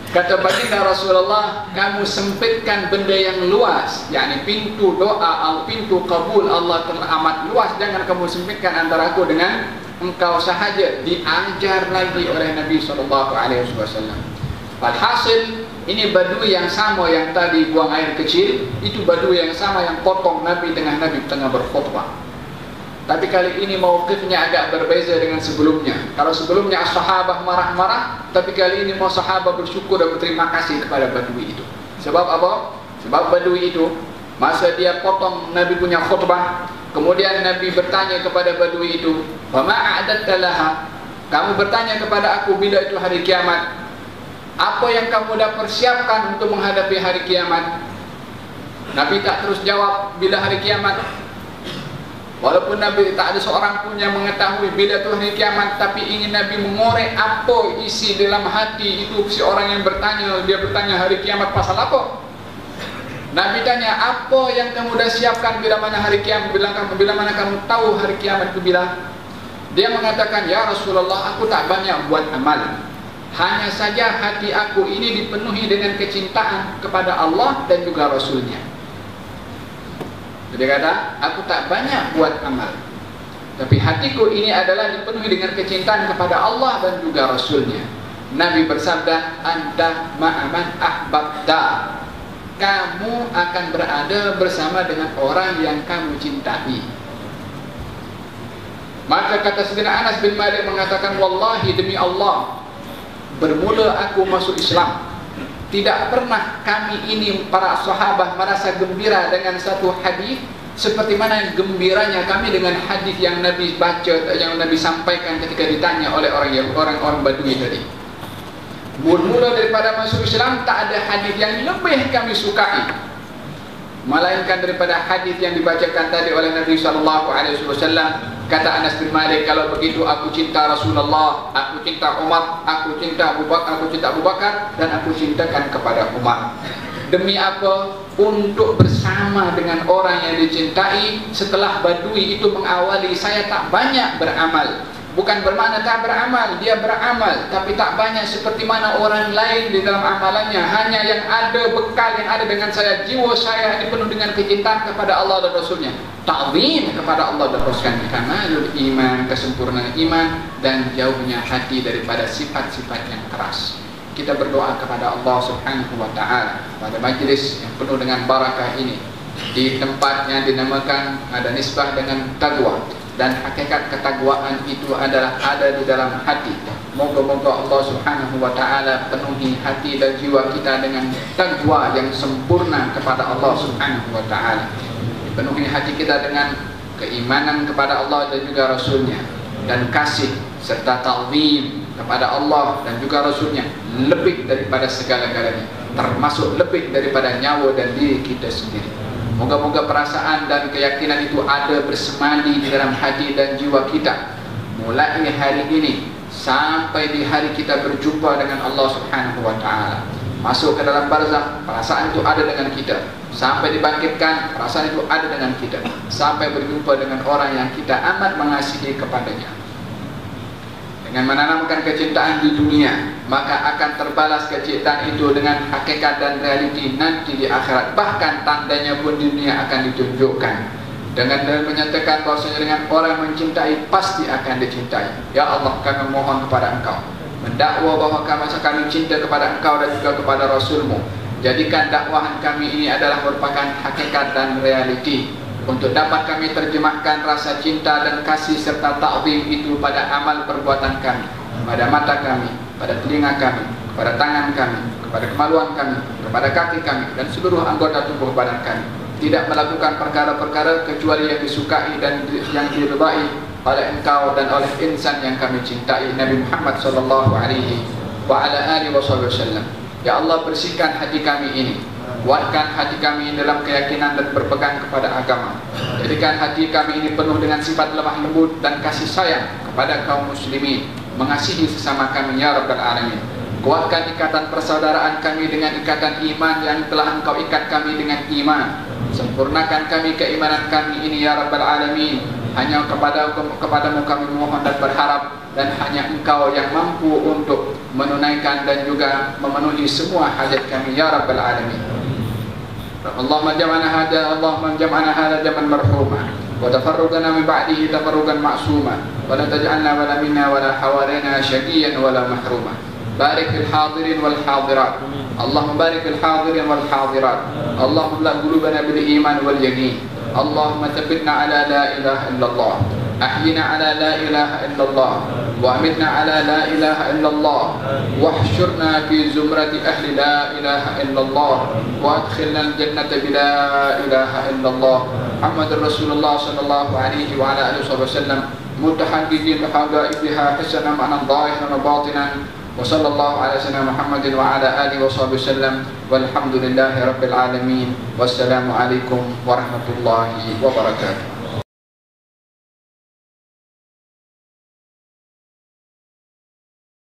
Kata baginda Rasulullah, kamu sempitkan benda yang luas, yakni pintu doa, pintu kabul Allah telah amat luas. Jangan kamu sempitkan antara aku dengan engkau sahaja. Diajar lagi oleh Nabi SAW. Walhasil, ini Badui yang sama yang tadi buang air kecil, itu Badui yang sama yang potong Nabi tengah berkhutbah. Tapi kali ini mauqifnya agak berbeza dengan sebelumnya. Kalau sebelumnya sahabat marah-marah, tapi kali ini mau sahabat bersyukur dan berterima kasih kepada Badui itu. Sebab apa? Sebab Badui itu, masa dia potong Nabi punya khutbah, kemudian Nabi bertanya kepada Badui itu, "Wa ma a'adatta laha?" Kamu bertanya kepada aku bila itu hari kiamat, apa yang kamu dah persiapkan untuk menghadapi hari kiamat? Nabi tak terus jawab bila hari kiamat. Walaupun Nabi tak ada seorang pun yang mengetahui bila itu hari kiamat, tapi ingin Nabi mengorek apa isi dalam hati itu si orang yang bertanya. Dia bertanya hari kiamat pasal apa? Nabi tanya, apa yang kamu dah siapkan bila mana hari kiamat, bila mana kamu tahu hari kiamat itu bila? Dia mengatakan, ya Rasulullah, aku tak banyak buat amal, hanya saja hati aku ini dipenuhi dengan kecintaan kepada Allah dan juga Rasulnya. Dia kata, aku tak banyak buat amal, tapi hatiku ini adalah dipenuhi dengan kecintaan kepada Allah dan juga Rasulnya. Nabi bersabda, anta ma'aman ahbabta, kamu akan berada bersama dengan orang yang kamu cintai. Maka kata Sayyidina Anas bin Malik mengatakan, wallahi demi Allah, bermula aku masuk Islam, tidak pernah kami ini para sahabat merasa gembira dengan satu hadis seperti mana gembiranya kami dengan hadis yang Nabi baca, yang Nabi sampaikan ketika ditanya oleh orang-orang Badui tadi. Bermula daripada masuk Islam, tak ada hadis yang lebih kami sukai melainkan daripada hadis yang dibacakan tadi oleh Nabi SAW. Kata Anas bin Malik, kalau begitu aku cinta Rasulullah, aku cinta Umar, aku cinta Abu Bakar, dan aku cintakan kepada Umar. Demi apa? Untuk bersama dengan orang yang dicintai. Setelah Badui itu mengawali, saya tak banyak beramal, Bukan bermakna tak beramal, dia beramal tapi tak banyak seperti mana orang lain di dalam amalannya. Hanya yang ada bekal yang ada dengan saya, jiwa saya ini penuh dengan kecintaan kepada Allah dan Rasulnya, ta'zim kepada Allah dan Rasulnya, kamalul iman, kesempurnaan iman, dan jauhnya hati daripada sifat-sifat yang keras. Kita berdoa kepada Allah Subhanahu wa ta'ala pada majlis yang penuh dengan barakah ini, di tempat yang dinamakan ada nisbah dengan taqwa, dan hakikat ketakwaan itu adalah ada di dalam hati. Moga-moga Allah Subhanahu wa ta'ala penuhi hati dan jiwa kita dengan taqwa yang sempurna kepada Allah Subhanahu wa ta'ala. Penuhi hati kita dengan keimanan kepada Allah dan juga Rasulnya, dan kasih serta ta'zim kepada Allah dan juga Rasulnya lebih daripada segala-galanya, termasuk lebih daripada nyawa dan diri kita sendiri. Moga-moga perasaan dan keyakinan itu ada bersemadi di dalam hati dan jiwa kita, mulai hari ini sampai di hari kita berjumpa dengan Allah Subhanahu wa ta'ala. Masuk ke dalam barzakh, perasaan itu ada dengan kita. Sampai dibangkitkan, perasaan itu ada dengan kita. Sampai berjumpa dengan orang yang kita amat mengasihi kepadanya. Dengan menanamkan kecintaan di dunia, maka akan terbalas kecintaan itu dengan hakikat dan realiti nanti di akhirat. Bahkan tandanya pun di dunia akan ditunjukkan. Dengan menyatakan bahwasanya dengan orang mencintai pasti akan dicintai. Ya Allah, kami mohon kepada Engkau, mendakwa bahwa kami cinta kepada Engkau dan juga kepada Rasulmu. Jadikan dakwahan kami ini adalah merupakan hakikat dan realiti, untuk dapat kami terjemahkan rasa cinta dan kasih serta ta'zim itu pada amal perbuatan kami, pada mata kami, pada telinga kami, pada tangan kami, kepada kemaluan kami, kepada kaki kami, dan seluruh anggota tubuh badan kami. Tidak melakukan perkara-perkara kecuali yang disukai dan yang diridai oleh Engkau dan oleh insan yang kami cintai, Nabi Muhammad sallallahu alaihi wa ala alihi wasallam. Ya Allah, bersihkan hati kami ini, kuatkan hati kami dalam keyakinan dan berpegang kepada agama. Jadikan hati kami ini penuh dengan sifat lemah lembut dan kasih sayang kepada kaum muslimin, mengasihi sesama kami ya Rabbal Alamin. Kuatkan ikatan persaudaraan kami dengan ikatan iman yang telah Engkau ikat kami dengan iman. Sempurnakan kami keimanan kami ini ya Rabbal Alamin. Hanya kepadamu kami mohon dan berharap, dan hanya Engkau yang mampu untuk menunaikan dan juga memenuhi semua hajat kami ya Rabbal Alamin. Allahumma jam'ana hadha jam'an marhuma, wa tafarruqana min ba'dihi tafarruqan ma'suma, wa la taj'alna wala minna wala hawalaina syaqiyan wala mahruma. Barik fil hadirin wal hadirat, Allahumma barik fil hadirin wal hadirat, Allahumma la qulubana bil iman wal yaqin, Allahumma thabbitna ala la ilaha illallah, ahyina ala la ilaha illallah, وأمتنا على لا إله إلا الله، واحشرنا في زمرة أهل لا إله إلا الله، وأدخلنا الجنة بلا إله إلا الله. محمد رسول الله صلى الله عليه وعلى آله وسلم، متحققين بحقائقها حسنا معنى ظاهرا وباطنا، وصلى الله على سيدنا محمد وعلى آله وصحبه وسلم، والحمد لله رب العالمين، والسلام عليكم ورحمة الله وبركاته.